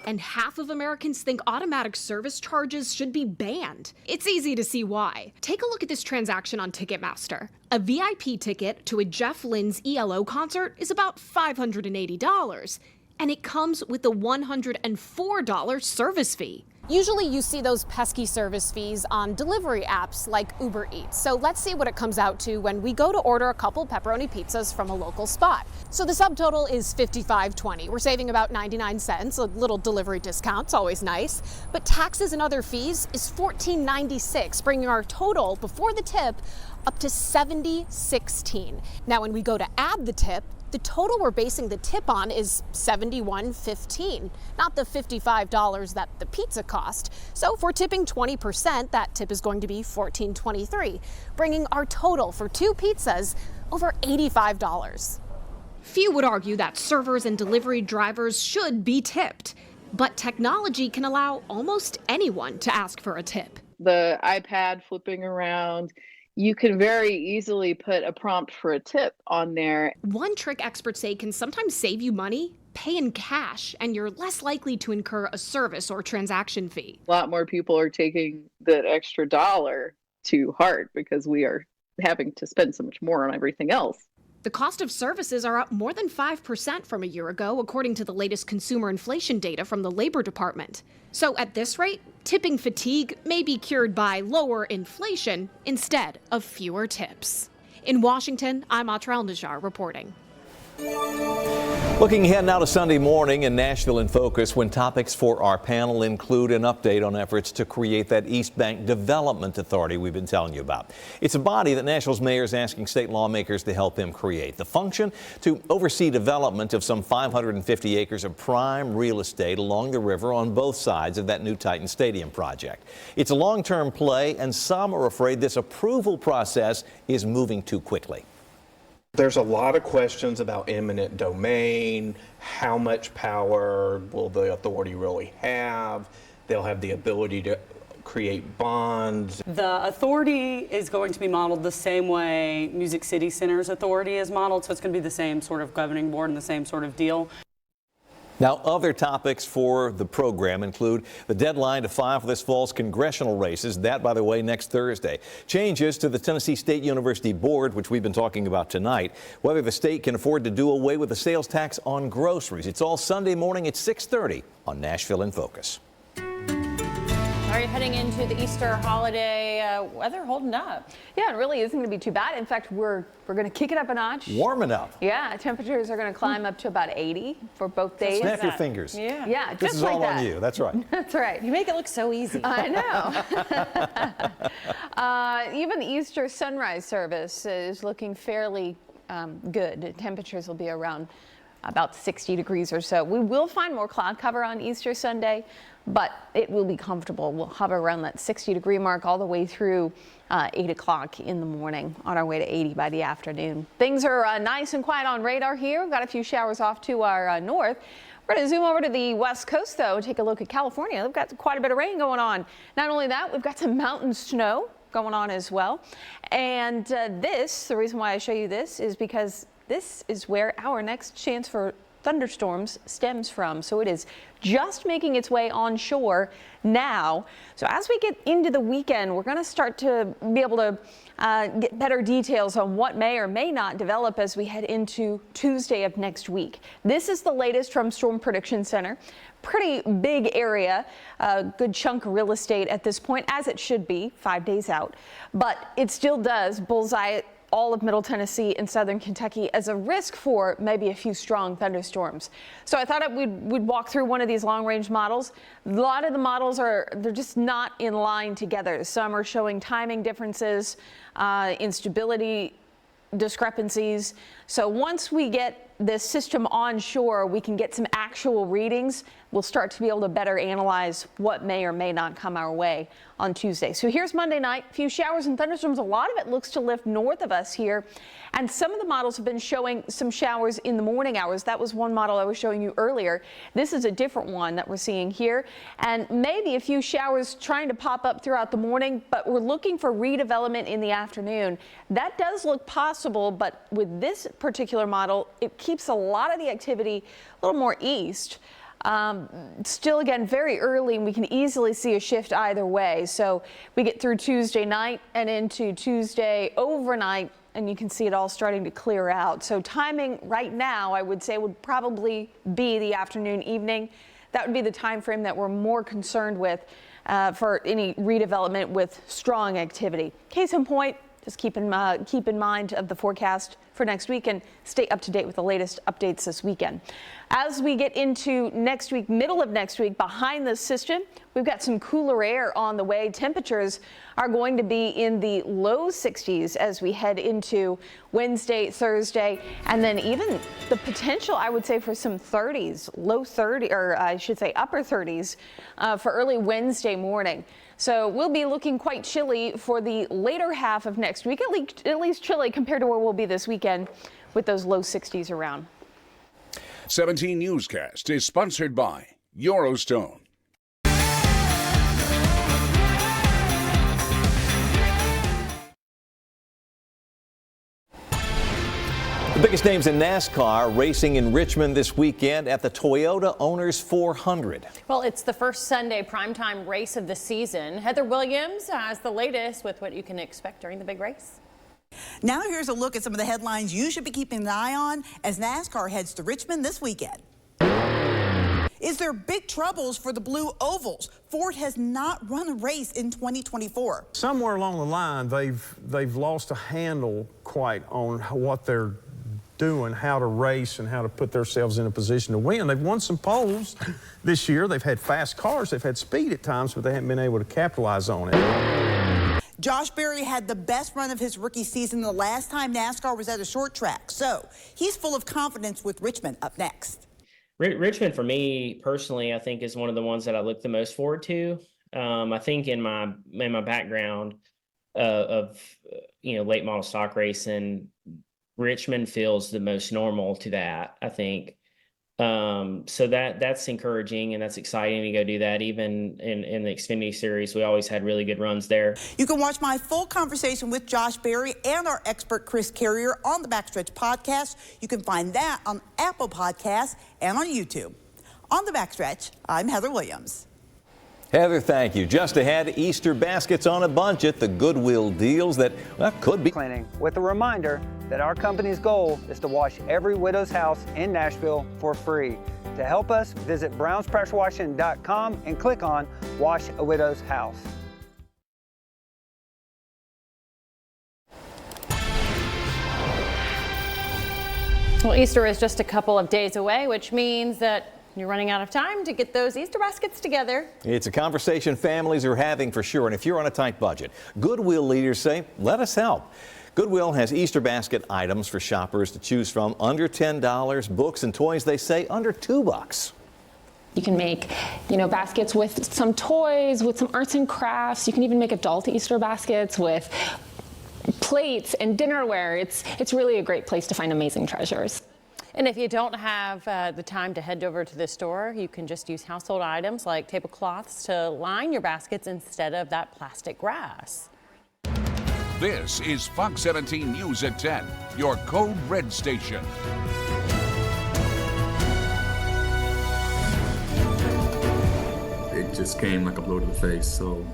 And half of Americans think automatic service charges should be banned. It's easy to see why. Take a look at this transaction on Ticketmaster. A VIP ticket to a Jeff Lynne's ELO concert is about $580, and it comes with a $104 service fee. Usually you see those pesky service fees on delivery apps like Uber Eats. So let's see what it comes out to when we go to order a couple pepperoni pizzas from a local spot. So the subtotal is $55.20. We're saving about 99 cents, a little delivery discount, it's always nice. But taxes and other fees is $14.96, bringing our total before the tip up to $70.16. Now when we go to add the tip, the total we're basing the tip on is $71.15, not the $55 that the pizza cost. So if we're tipping 20%, that tip is going to be $14.23, bringing our total for 2 pizzas over $85. Few would argue that servers and delivery drivers should be tipped, but technology can allow almost anyone to ask for a tip. The iPad flipping around, you can very easily put a prompt for a tip on there. One trick experts say can sometimes save you money. Pay in cash, and you're less likely to incur a service or transaction fee. A lot more people are taking that extra dollar to heart because we are having to spend so much more on everything else. The cost of services are up more than 5% from a year ago, according to the latest consumer inflation data from the Labor Department. So at this rate, tipping fatigue may be cured by lower inflation instead of fewer tips. In Washington, I'm Atral Najar reporting. Looking ahead now to Sunday morning in Nashville in Focus, when topics for our panel include an update on efforts to create that East Bank Development Authority we've been telling you about. It's a body that Nashville's mayor is asking state lawmakers to help him create. The function to oversee development of some 550 acres of prime real estate along the river on both sides of that new Titan Stadium project. It's a long-term play, and some are afraid this approval process is moving too quickly. There's a lot of questions about eminent domain. How much power will the authority really have? They'll have the ability to create bonds. The authority is going to be modeled the same way Music City Center's authority is modeled, so it's going to be the same sort of governing board and the same sort of deal. Now, other topics for the program include the deadline to file for this fall's congressional races. That, by the way, next Thursday. Changes to the Tennessee State University Board, which we've been talking about tonight. Whether the state can afford to do away with the sales tax on groceries. It's all Sunday morning at 6:30 on Nashville in Focus. All right, heading into the Easter holiday, weather holding up. Yeah, it really isn't going to be too bad. In fact, we're going to kick it up a notch. Warming up. Yeah, temperatures are going to climb up to about 80 for both days. Snap your fingers. Yeah, This is like all that. on you. That's right. That's right. You make it look so easy. I know. Even the Easter sunrise service is looking fairly good. Temperatures will be around about 60 degrees or so. We will find more cloud cover on Easter Sunday, but it will be comfortable. We'll hover around that 60-degree mark all the way through 8 o'clock in the morning, on our way to 80 by the afternoon. Things are nice and quiet on radar here. We've got a few showers off to our north. We're going to zoom over to the west coast, though, and take a look at California. They've got quite a bit of rain going on. Not only that, we've got some mountain snow going on as well. And the reason why I show you this is because this is where our next chance for thunderstorms stems from. So it is just making its way onshore now. So as we get into the weekend, we're going to start to be able to get better details on what may or may not develop as we head into Tuesday of next week. This is the latest from Storm Prediction Center. Pretty big area, a good chunk of real estate at this point, as it should be 5 days out. But it still does bullseye all of Middle Tennessee and Southern Kentucky as a risk for maybe a few strong thunderstorms. So I thought we'd walk through one of these long-range models. A lot of the models they're just not in line together. Some are showing timing differences, instability discrepancies. So once we get this system onshore, we can get some actual readings. We'll start to be able to better analyze what may or may not come our way on Tuesday. So here's Monday night, a few showers and thunderstorms. A lot of it looks to lift north of us here. And some of the models have been showing some showers in the morning hours. That was one model I was showing you earlier. This is a different one that we're seeing here. And maybe a few showers trying to pop up throughout the morning, but we're looking for redevelopment in the afternoon. That does look possible, but with this particular model, it keeps a lot of the activity a little more east. Still, again, very early, and we can easily see a shift either way. So we get through Tuesday night and into Tuesday overnight, and you can see it all starting to clear out. So timing right now, I would say, would probably be the afternoon, evening. That would be the time frame that we're more concerned with for any redevelopment with strong activity. Case in point, just keep in mind of the forecast for next week and stay up to date with the latest updates this weekend. As we get into next week, middle of next week, behind the system, we've got some cooler air on the way. Temperatures are going to be in the low 60s as we head into Wednesday, Thursday, and then even the potential, I would say, for some 30s, low 30, or I should say upper 30s for early Wednesday morning. So we'll be looking quite chilly for the later half of next week, at least chilly compared to where we'll be this weekend with those low 60s around. 17 Newscast is sponsored by Eurostone. The biggest names in NASCAR racing in Richmond this weekend at the Toyota Owners 400. Well, it's the first Sunday primetime race of the season. Heather Williams has the latest with what you can expect during the big race. Now here's a look at some of the headlines you should be keeping an eye on as NASCAR heads to Richmond this weekend. Is there big troubles for the Blue Ovals? Ford has not run a race in 2024. Somewhere along the line, they've lost a handle quite on what they're doing, how to race and how to put themselves in a position to win. They've won some poles this year. They've had fast cars. They've had speed at times, but they haven't been able to capitalize on it. Josh Berry had the best run of his rookie season the last time NASCAR was at a short track, so he's full of confidence with Richmond up next. Richmond, for me personally, I think is one of the ones that I look the most forward to. I think in my background of late model stock racing, Richmond feels the most normal to that, I think. So that's encouraging and that's exciting to go do that. Even in the Xfinity Series, we always had really good runs there. You can watch my full conversation with Josh Berry and our expert Chris Carrier on the Backstretch podcast. You can find that on Apple Podcasts and on YouTube. On the Backstretch, I'm Heather Williams. Heather, thank you. Just ahead, Easter baskets on a budget, the Goodwill deals that could be cleaning, with a reminder that our company's goal is to wash every widow's house in Nashville for free. To help us, visit brownspressurewashing.com and click on Wash a Widow's House. Well, Easter is just a couple of days away, which means that you're running out of time to get those Easter baskets together. It's a conversation families are having for sure, and if you're on a tight budget, Goodwill leaders say, let us help. Goodwill has Easter basket items for shoppers to choose from under $10, books and toys, they say, under $2. You can make, baskets with some toys, with some arts and crafts. You can even make adult Easter baskets with plates and dinnerware. It's really a great place to find amazing treasures. And if you don't have the time to head over to the store, you can just use household items like tablecloths to line your baskets instead of that plastic grass. This is Fox 17 News at 10, your Code Red station. It just came like a blow to the face, so.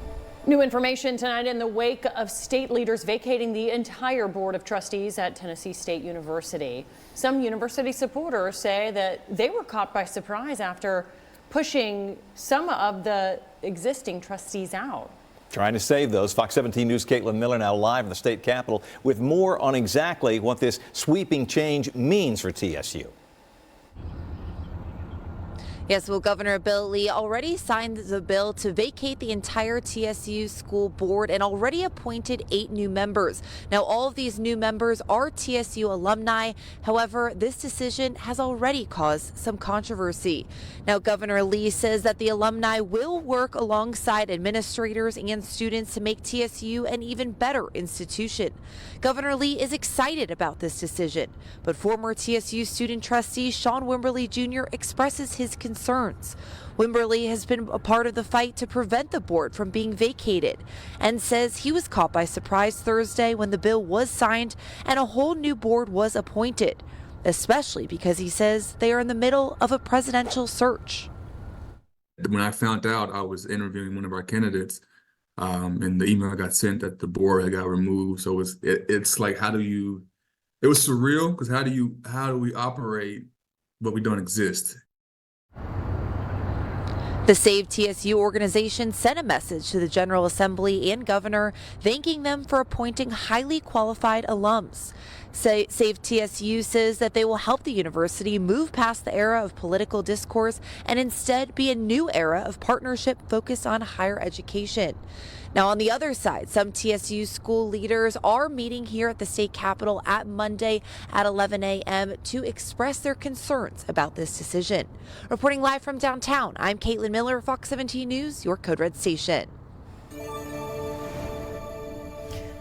New information tonight in the wake of state leaders vacating the entire board of trustees at Tennessee State University. Some university supporters say that they were caught by surprise after pushing some of the existing trustees out. Trying to save those. Fox 17 News' Caitlin Miller now live in the state capitol with more on exactly what this sweeping change means for TSU. Yes, well, Governor Bill Lee already signed the bill to vacate the entire TSU school board and already appointed 8 new members. Now, all of these new members are TSU alumni. However, this decision has already caused some controversy. Now, Governor Lee says that the alumni will work alongside administrators and students to make TSU an even better institution. Governor Lee is excited about this decision, but former TSU student trustee Sean Wimberly Jr. expresses his concerns. Wimberly has been a part of the fight to prevent the board from being vacated and says he was caught by surprise Thursday when the bill was signed and a whole new board was appointed, especially because he says they are in the middle of a presidential search. When I found out I was interviewing one of our candidates, and the email got sent that the board had got removed. So it's like, it was surreal, because how do we operate but we don't exist? The Save TSU organization sent a message to the General Assembly and Governor thanking them for appointing highly qualified alums. Save TSU says that they will help the university move past the era of political discourse and instead be a new era of partnership focused on higher education. Now, on the other side, some TSU school leaders are meeting here at the state capitol at Monday at 11 a.m. to express their concerns about this decision. Reporting live from downtown, I'm Caitlin Miller, Fox 17 News, your Code Red station.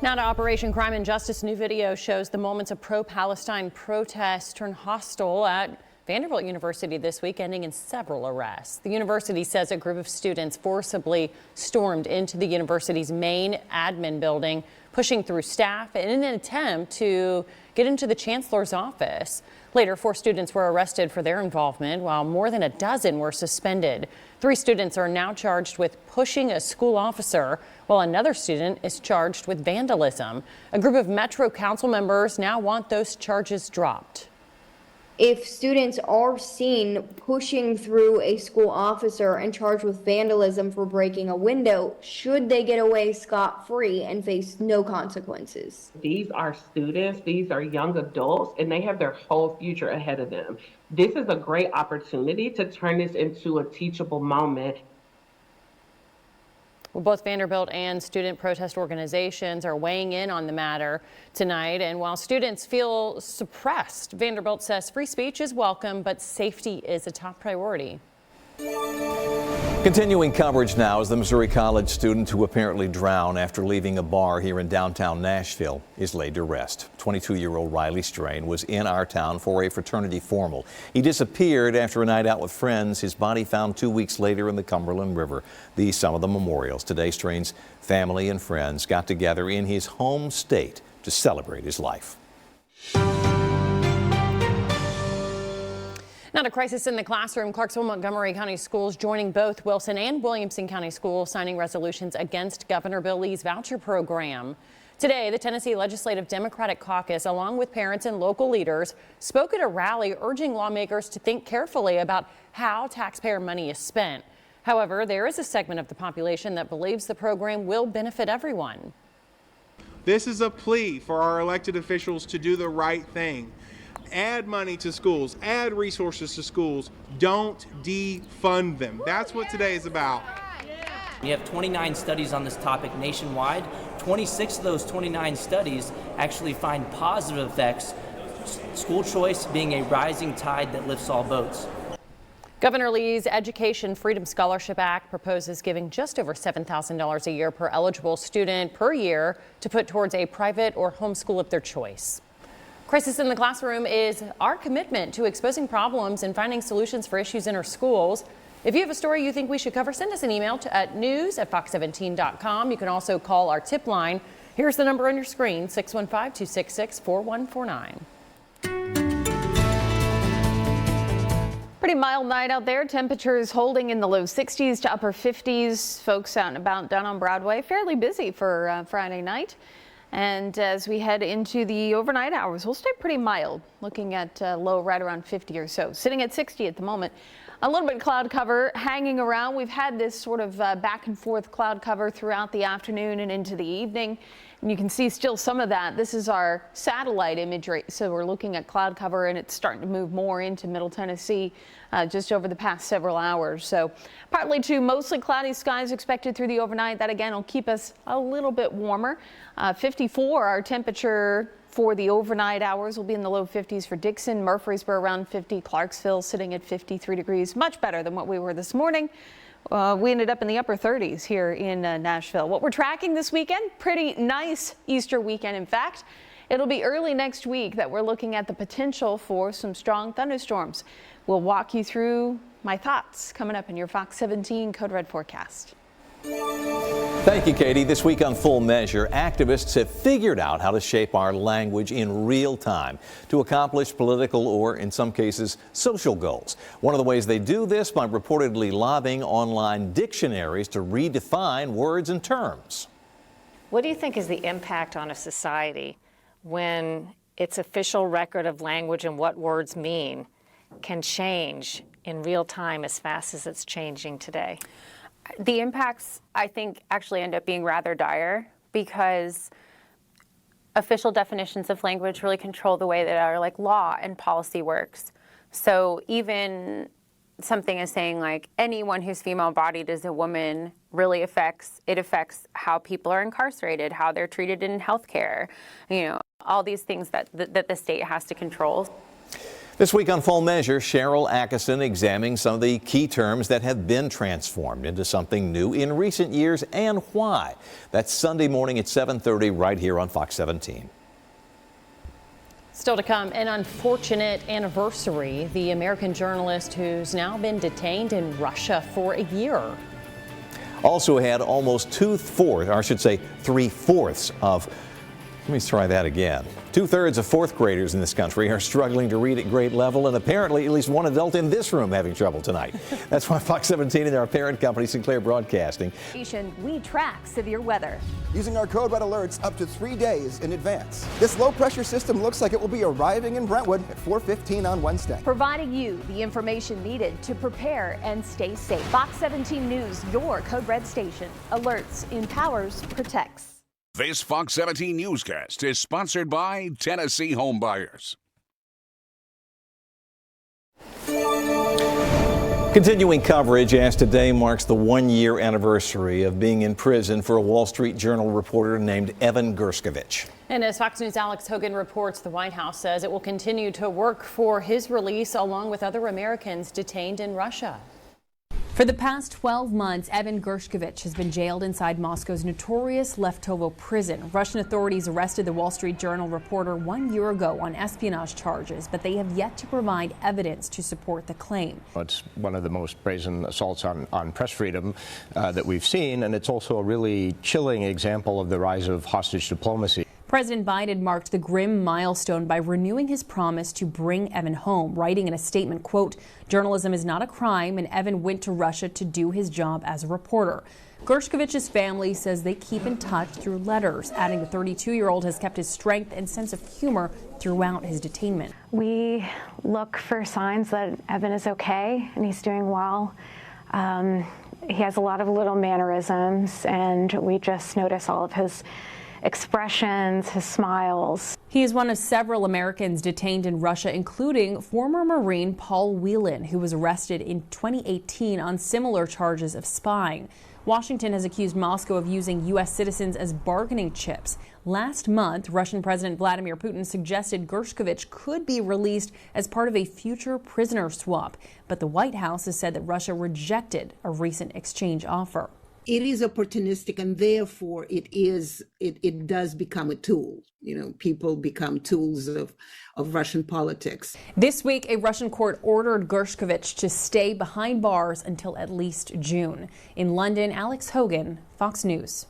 Now to Operation Crime and Justice. New video shows the moments of pro-Palestine protests turn hostile at Vanderbilt University this week, ending in several arrests. The university says a group of students forcibly stormed into the university's main admin building, pushing through staff in an attempt to get into the chancellor's office. Later, 4 students were arrested for their involvement, while more than a dozen were suspended. 3 students are now charged with pushing a school officer, while another student is charged with vandalism. A group of Metro Council members now want those charges dropped. If students are seen pushing through a school officer and charged with vandalism for breaking a window, should they get away scot-free and face no consequences? These are students, these are young adults, and they have their whole future ahead of them. This is a great opportunity to turn this into a teachable moment. Well, both Vanderbilt and student protest organizations are weighing in on the matter tonight. And while students feel suppressed, Vanderbilt says free speech is welcome, but safety is a top priority. Continuing coverage now as the Missouri College student who apparently drowned after leaving a bar here in downtown Nashville is laid to rest. 22-year-old Riley Strain was in our town for a fraternity formal. He disappeared after a night out with friends. His body found 2 weeks later in the Cumberland River. These some of the memorials. Today, Strain's family and friends got together in his home state to celebrate his life. Not a crisis in the classroom. Clarksville Montgomery County Schools joining both Wilson and Williamson County Schools signing resolutions against Governor Bill Lee's voucher program. Today, the Tennessee Legislative Democratic Caucus, along with parents and local leaders, spoke at a rally urging lawmakers to think carefully about how taxpayer money is spent. However, there is a segment of the population that believes the program will benefit everyone. This is a plea for our elected officials to do the right thing. Add money to schools, add resources to schools, don't defund them. That's what today is about. We have 29 studies on this topic nationwide. 26 of those 29 studies actually find positive effects, school choice being a rising tide that lifts all boats. Governor Lee's Education Freedom Scholarship Act proposes giving just over $7,000 a year per eligible student per year to put towards a private or homeschool of their choice. Crisis in the Classroom is our commitment to exposing problems and finding solutions for issues in our schools. If you have a story you think we should cover, send us an email at news@fox17.com. You can also call our tip line. Here's the number on your screen, 615-266-4149. Pretty mild night out there. Temperatures holding in the low 60s to upper 50s. Folks out and about down on Broadway, fairly busy for Friday night. And as we head into the overnight hours, we'll stay pretty mild, looking at low right around 50 or so, sitting at 60 at the moment. A little bit of cloud cover hanging around. We've had this sort of back and forth cloud cover throughout the afternoon and into the evening. And you can see still some of that. This is our satellite imagery. So we're looking at cloud cover and it's starting to move more into Middle Tennessee just over the past several hours. So partly to mostly cloudy skies expected through the overnight. That again will keep us a little bit warmer. 54 our temperature for the overnight hours will be in the low 50s for Dickson, Murfreesboro around 50, Clarksville sitting at 53 degrees, much better than what we were this morning. We ended up in the upper 30s here in Nashville. What we're tracking this weekend, pretty nice Easter weekend. In fact, it'll be early next week that we're looking at the potential for some strong thunderstorms. We'll walk you through my thoughts coming up in your Fox 17 Code Red forecast. Thank you, Katie. This week on Full Measure, activists have figured out how to shape our language in real time to accomplish political or, in some cases, social goals. One of the ways they do this by reportedly lobbying online dictionaries to redefine words and terms. What do you think is the impact on a society when its official record of language and what words mean can change in real time as fast as it's changing today? The impacts, I think, actually end up being rather dire because official definitions of language really control the way that our law and policy works. So even something as saying anyone who's female-bodied is a woman really affects how people are incarcerated, how they're treated in healthcare, all these things that the state has to control. This week on Full Measure, Cheryl Atkinson examining some of the key terms that have been transformed into something new in recent years and why. That's Sunday morning at 7:30 right here on Fox 17. Still to come, an unfortunate anniversary. The American journalist who's now been detained in Russia for a year. Also had almost 3/4 of, let me try that again. 2/3 of fourth graders in this country are struggling to read at grade level, and apparently at least one adult in this room having trouble tonight. That's why Fox 17 and our parent company, Sinclair Broadcasting. We track severe weather. Using our code red alerts up to 3 days in advance. This low pressure system looks like it will be arriving in Brentwood at 4:15 on Wednesday. Providing you the information needed to prepare and stay safe. Fox 17 News, your code red station. Alerts, empowers, protects. This Fox 17 newscast is sponsored by Tennessee Homebuyers. Continuing coverage as today marks the 1-year anniversary of being in prison for a Wall Street Journal reporter named Evan Gershkovich. And as Fox News' Alex Hogan reports, the White House says it will continue to work for his release along with other Americans detained in Russia. For the past 12 months, Evan Gershkovich has been jailed inside Moscow's notorious Leftovo prison. Russian authorities arrested the Wall Street Journal reporter 1 year ago on espionage charges, but they have yet to provide evidence to support the claim. It's one of the most brazen assaults on press freedom that we've seen, and it's also a really chilling example of the rise of hostage diplomacy. President Biden marked the grim milestone by renewing his promise to bring Evan home, writing in a statement, quote, "Journalism is not a crime, and Evan went to Russia to do his job as a reporter." Gershkovich's family says they keep in touch through letters, adding the 32-year-old has kept his strength and sense of humor throughout his detainment. We look for signs that Evan is okay and he's doing well. He has a lot of little mannerisms, and we just notice all of his expressions, his smiles. He is one of several Americans detained in Russia, including former Marine Paul Whelan, who was arrested in 2018 on similar charges of spying. Washington has accused Moscow of using U.S. citizens as bargaining chips. Last month, Russian President Vladimir Putin suggested Gershkovich could be released as part of a future prisoner swap, but the White House has said that Russia rejected a recent exchange offer. It is opportunistic, and therefore it does become a tool. You know, people become tools of Russian politics. This week, a Russian court ordered Gershkovich to stay behind bars until at least June. In London, Alex Hogan, Fox News.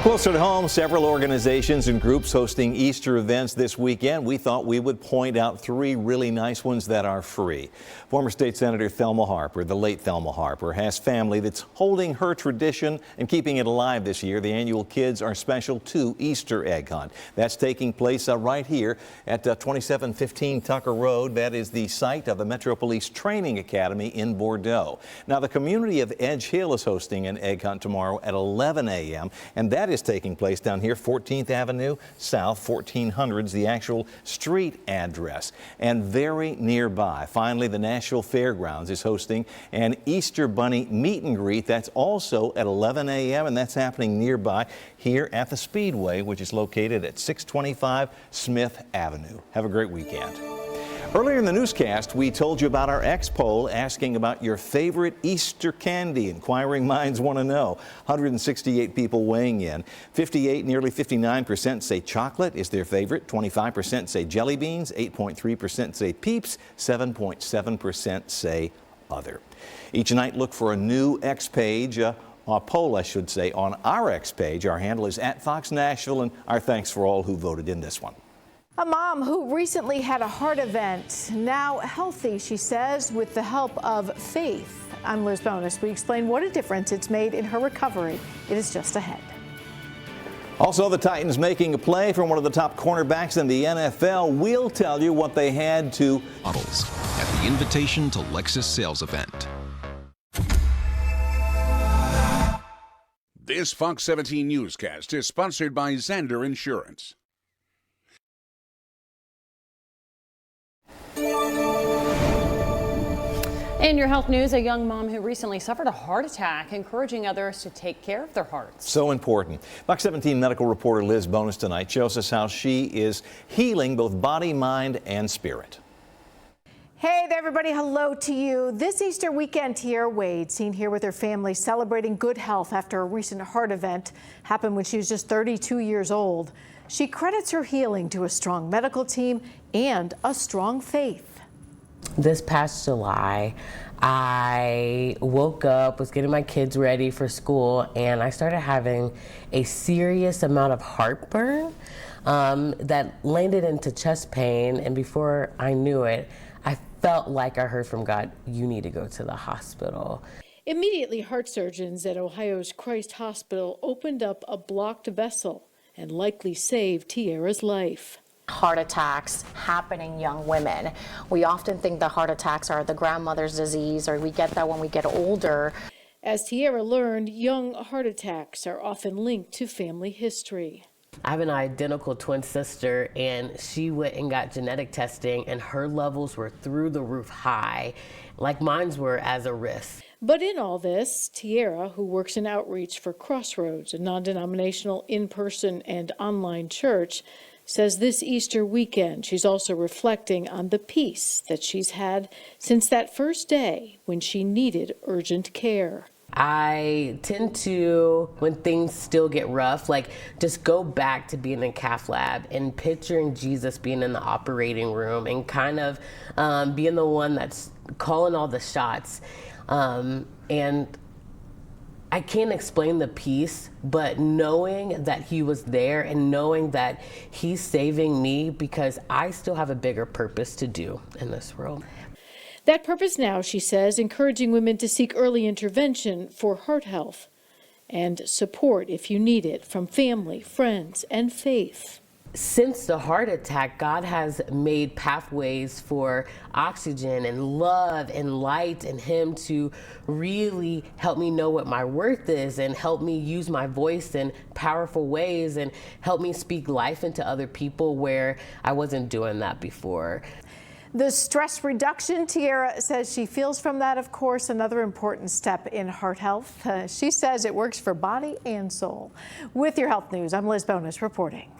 Closer to home, several organizations and groups hosting Easter events this weekend. We thought we would point out 3 really nice ones that are free. Former State Senator Thelma Harper, the late Thelma Harper, has family that's holding her tradition and keeping it alive this year. The annual Kids Are Special 2 Easter Egg Hunt. That's taking place right here at 2715 Tucker Road. That is the site of the Metro Police Training Academy in Bordeaux. Now, the community of Edge Hill is hosting an egg hunt tomorrow at 11 a.m. and that is taking place down here, 14th Avenue South, 1400's the actual street address. And very nearby, finally, the Nashville Fairgrounds is hosting an Easter Bunny meet and greet. That's also at 11 a.m. and that's happening nearby here at the Speedway, which is located at 625 Smith Avenue. Have a great weekend. Earlier in the newscast, we told you about our X poll asking about your favorite Easter candy. Inquiring minds want to know. 168 people weighing in. 58, nearly 59% say chocolate is their favorite. 25% say jelly beans. 8.3% say Peeps. 7.7% say other. Each night, look for a new X page. A poll, I should say, on our X page. Our handle is @FoxNashville, and our thanks for all who voted in this one. A mom who recently had a heart event, now healthy, she says, with the help of faith. I'm Liz Bonus. We explain what a difference it's made in her recovery. It is just ahead. Also, the Titans making a play from one of the top cornerbacks in the NFL. We'll tell you what they had to models at the Invitation to Lexus sales event. This Fox 17 newscast is sponsored by Zander Insurance. In your health news, a young mom who recently suffered a heart attack, encouraging others to take care of their hearts. So important. Fox 17 medical reporter Liz Bonus tonight shows us how she is healing both body, mind, and spirit. Hey there, everybody. Hello to you. This Easter weekend here, Wade, seen here with her family celebrating good health after a recent heart event happened when she was just 32 years old. She credits her healing to a strong medical team and a strong faith. This past July, I woke up, was getting my kids ready for school, and I started having a serious amount of heartburn that landed into chest pain, and before I knew it, I felt like I heard from God, you need to go to the hospital. Immediately, heart surgeons at Ohio's Christ Hospital opened up a blocked vessel and likely saved Tiara's life. Heart attacks happen in young women. We often think that heart attacks are the grandmother's disease, or we get that when we get older. As Tiara learned, young heart attacks are often linked to family history. I have an identical twin sister, and she went and got genetic testing, and her levels were through the roof high, like mine were as a risk. But in all this, Tiara, who works in outreach for Crossroads, a non-denominational in-person and online church, says this Easter weekend she's also reflecting on the peace that she's had since that first day when she needed urgent care. I tend to, when things still get rough, like just go back to being in cath lab and picturing Jesus being in the operating room and kind of being the one that's calling all the shots. And I can't explain the peace, but knowing that he was there and knowing that he's saving me because I still have a bigger purpose to do in this world. That purpose now, she says, encouraging women to seek early intervention for heart health and support if you need it from family, friends, and faith. Since the heart attack, God has made pathways for oxygen and love and light and him to really help me know what my worth is and help me use my voice in powerful ways and help me speak life into other people where I wasn't doing that before. The stress reduction, Tiara says she feels from that, of course, another important step in heart health. She says it works for body and soul. With your health news, I'm Liz Bonus reporting.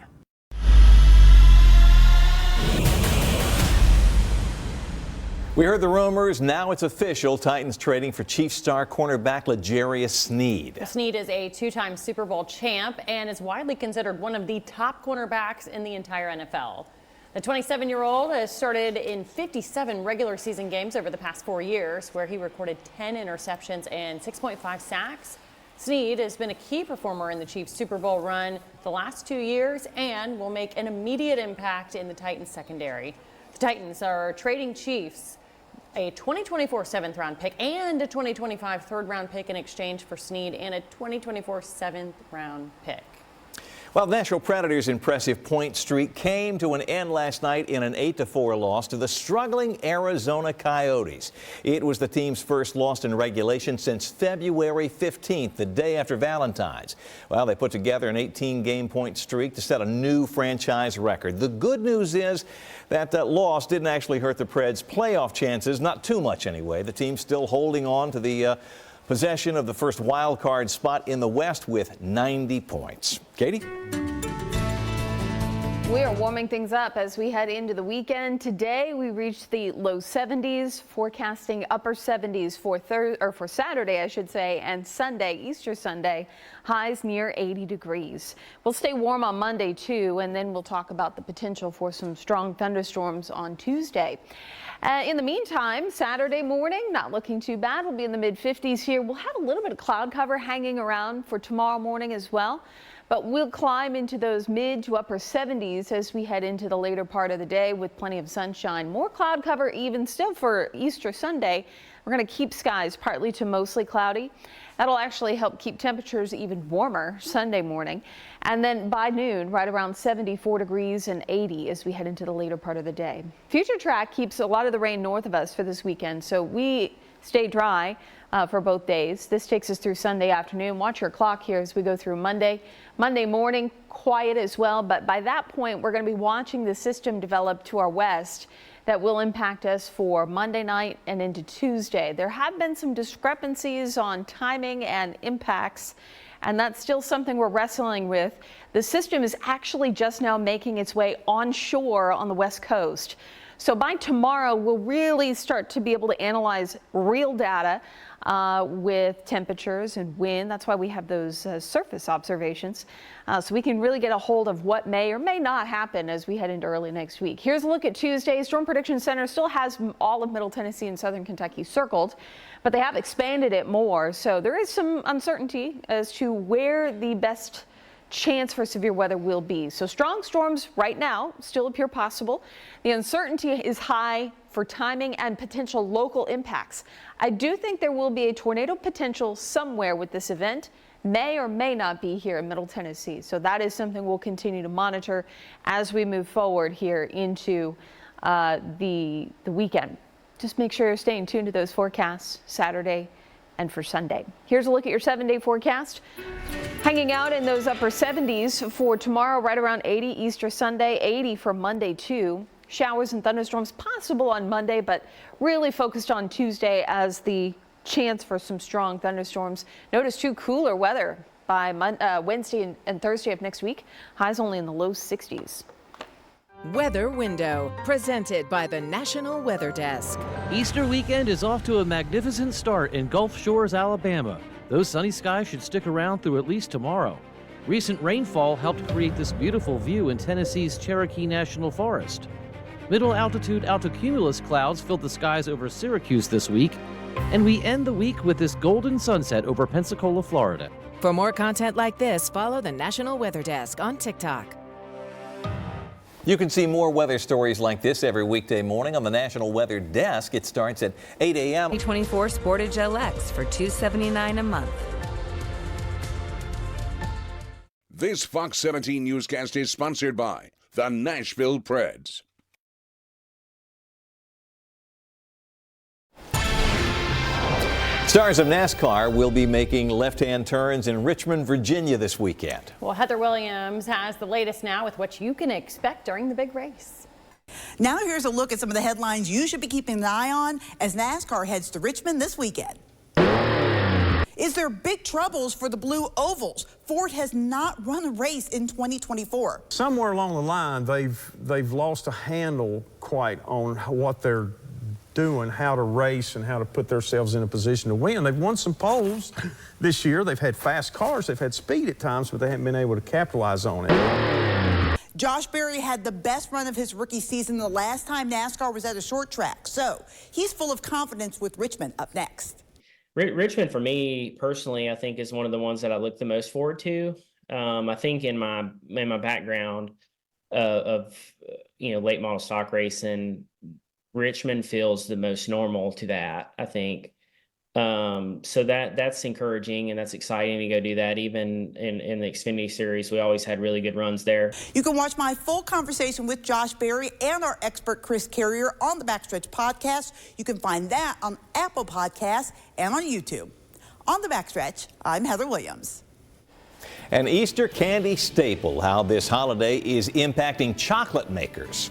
We heard the rumors. Now it's official. Titans trading for Chiefs star cornerback L'Jarius Sneed. Sneed is a two-time Super Bowl champ and is widely considered one of the top cornerbacks in the entire NFL. The 27-year-old has started in 57 regular season games over the past 4 years, where he recorded 10 interceptions and 6.5 sacks. Sneed has been a key performer in the Chiefs' Super Bowl run the last 2 years and will make an immediate impact in the Titans' secondary. The Titans are trading Chiefs a 2024 7th-round pick and a 2025 3rd-round pick in exchange for Sneed and a 2024 7th-round pick. Well, the Nashville Predators' impressive point streak came to an end last night in an 8-4 loss to the struggling Arizona Coyotes. It was the team's first loss in regulation since February 15th, the day after Valentine's. Well, they put together an 18-game point streak to set a new franchise record. The good news is that loss didn't actually hurt the Preds' playoff chances, not too much anyway. The team's still holding on to the possession of the first wild card spot in the West with 90 points. Katie? We are warming things up as we head into the weekend. Today we reached the low 70s, forecasting upper 70s for Saturday, I should say, and Sunday, Easter Sunday, highs near 80 degrees. We'll stay warm on Monday too, and then we'll talk about the potential for some strong thunderstorms on Tuesday. In the meantime, Saturday morning, not looking too bad. We'll be in the mid-50s here. We'll have a little bit of cloud cover hanging around for tomorrow morning as well. But we'll climb into those mid to upper 70s as we head into the later part of the day with plenty of sunshine. More cloud cover even still for Easter Sunday. We're going to keep skies partly to mostly cloudy. That'll actually help keep temperatures even warmer Sunday morning. And then by noon, right around 74 degrees and 80 as we head into the later part of the day. Future track keeps a lot of the rain north of us for this weekend, so we stay dry for both days. This takes us through Sunday afternoon. Watch your clock here as we go through Monday. Monday morning, quiet as well, but by that point, we're going to be watching the system develop to our west that will impact us for Monday night and into Tuesday. There have been some discrepancies on timing and impacts, and that's still something we're wrestling with. The system is actually just now making its way onshore on the west coast. So by tomorrow, we'll really start to be able to analyze real data with temperatures and wind. That's why we have those surface observations. So we can really get a hold of what may or may not happen as we head into early next week. Here's a look at Tuesday. Storm Prediction Center still has all of Middle Tennessee and Southern Kentucky circled, but they have expanded it more. So there is some uncertainty as to where the best chance for severe weather will be. So strong storms right now still appear possible. The uncertainty is high for timing and potential local impacts. I do think there will be a tornado potential somewhere with this event. May or may not be here in Middle Tennessee. So that is something we'll continue to monitor as we move forward here into the weekend. Just make sure you're staying tuned to those forecasts Saturday and for Sunday. Here's a look at your 7-day forecast. Hanging out in those upper 70s for tomorrow, right around 80 Easter Sunday, 80 for Monday too. Showers and thunderstorms possible on Monday, but really focused on Tuesday as the chance for some strong thunderstorms. Notice too, cooler weather by Wednesday and Thursday of next week. Highs only in the low 60s. Weather Window, presented by the National Weather Desk. Easter weekend is off to a magnificent start in Gulf Shores, Alabama. Those sunny skies should stick around through at least tomorrow. Recent rainfall helped create this beautiful view in Tennessee's Cherokee National Forest. Middle altitude altocumulus clouds filled the skies over Syracuse this week, and we end the week with this golden sunset over Pensacola, Florida. For more content like this, follow the National Weather Desk on TikTok. You can see more weather stories like this every weekday morning on the National Weather Desk. It starts at 8 a.m. 2024 Sportage LX for $279 a month. This Fox 17 newscast is sponsored by the Nashville Preds. Stars of NASCAR will be making left-hand turns in Richmond, Virginia this weekend. Well, Heather Williams has the latest now with what you can expect during the big race. Now here's a look at some of the headlines you should be keeping an eye on as NASCAR heads to Richmond this weekend. Is there big troubles for the Blue Ovals? Ford has not run a race in 2024. Somewhere along the line, they've lost a handle quite on what they're doing, how to race and how to put themselves in a position to win. They've won some poles this year. They've had fast cars. They've had speed at times, but they haven't been able to capitalize on it. Josh Berry had the best run of his rookie season the last time NASCAR was at a short track. So he's full of confidence with Richmond up next. Richmond, for me personally, I think is one of the ones that I look the most forward to. I think in my background of late model stock racing, Richmond feels the most normal to that, I think. So that's encouraging and that's exciting to go do that. Even in the Xfinity Series, we always had really good runs there. You can watch my full conversation with Josh Berry and our expert Chris Carrier on the Backstretch podcast. You can find that on Apple Podcasts and on YouTube. On the Backstretch, I'm Heather Williams. An Easter candy staple, how this holiday is impacting chocolate makers.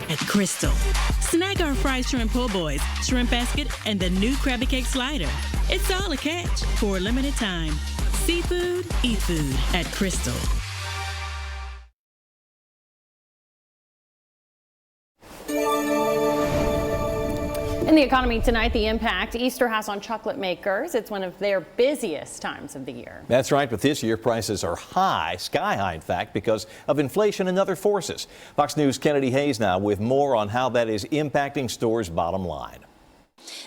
At Crystal, snag our fried shrimp po' boys, shrimp basket, and the new Krabby Cake slider. It's all a catch for a limited time. Seafood, eat food at Crystal. In the economy tonight, the impact Easter has on chocolate makers. It's one of their busiest times of the year. That's right, but this year prices are high, sky high in fact, because of inflation and other forces. Fox News' Kennedy Hayes now with more on how that is impacting stores' bottom line.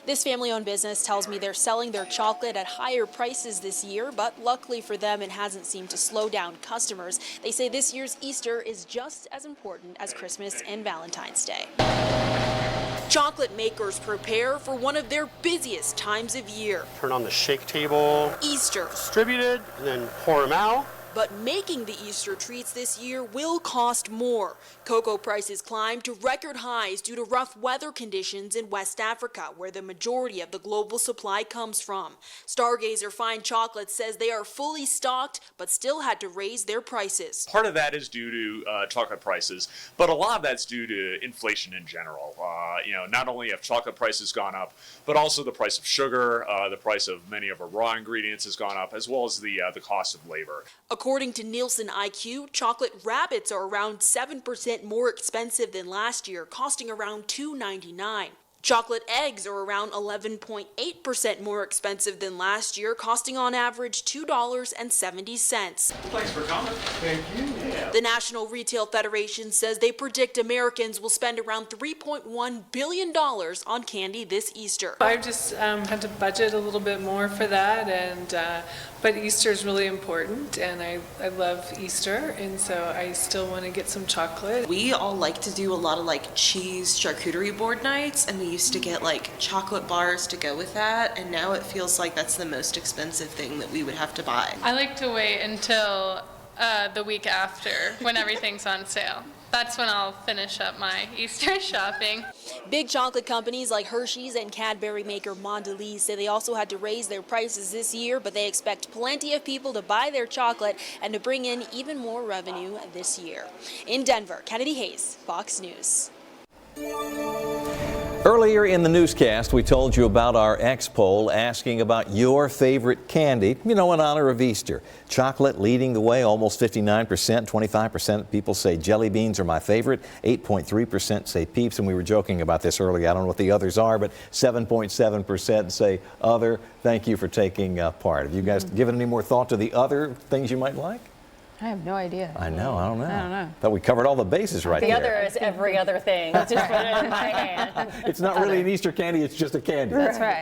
This family-owned business tells me they're selling their chocolate at higher prices this year, but luckily for them, it hasn't seemed to slow down customers. They say this year's Easter is just as important as Christmas and Valentine's Day. Chocolate makers prepare for one of their busiest times of year. Turn on the shake table. Easter. Distributed, and then pour them out. But making the Easter treats this year will cost more. Cocoa prices climbed to record highs due to rough weather conditions in West Africa, where the majority of the global supply comes from. Stargazer Fine Chocolate says they are fully stocked, but still had to raise their prices. Part of that is due to chocolate prices, but a lot of that's due to inflation in general. Not only have chocolate prices gone up, but also the price of sugar, the price of many of our raw ingredients has gone up, as well as the cost of labor. According to Nielsen IQ, chocolate rabbits are around 7% more expensive than last year, costing around $2.99. Chocolate eggs are around 11.8% more expensive than last year, costing on average $2.70. Thanks for coming. Thank you. Yeah. The National Retail Federation says they predict Americans will spend around $3.1 billion on candy this Easter. I've just had to budget a little bit more for that, but Easter is really important, and I love Easter, and so I still want to get some chocolate. We all like to do a lot of cheese charcuterie board nights, and we used to get chocolate bars to go with that, and now it feels like that's the most expensive thing that we would have to buy. I like to wait until the week after when everything's on sale. That's when I'll finish up my Easter shopping. Big chocolate companies like Hershey's and Cadbury maker Mondelez say they also had to raise their prices this year, but they expect plenty of people to buy their chocolate and to bring in even more revenue this year. In Denver, Kennedy Hayes, Fox News. Earlier in the newscast, we told you about our X poll asking about your favorite candy, in honor of Easter. Chocolate leading the way, almost 59%. 25% of people say jelly beans are my favorite. 8.3% say Peeps, and we were joking about this earlier. I don't know what the others are, but 7.7% say other. Thank you for taking part. Have you guys given any more thought to the other things you might like? I have no idea. I know. I don't know. I don't know. Thought we covered all the bases right The there. other is every other thing. Let's just put it in my hand. It's not really an Easter candy, it's just a candy. That's right.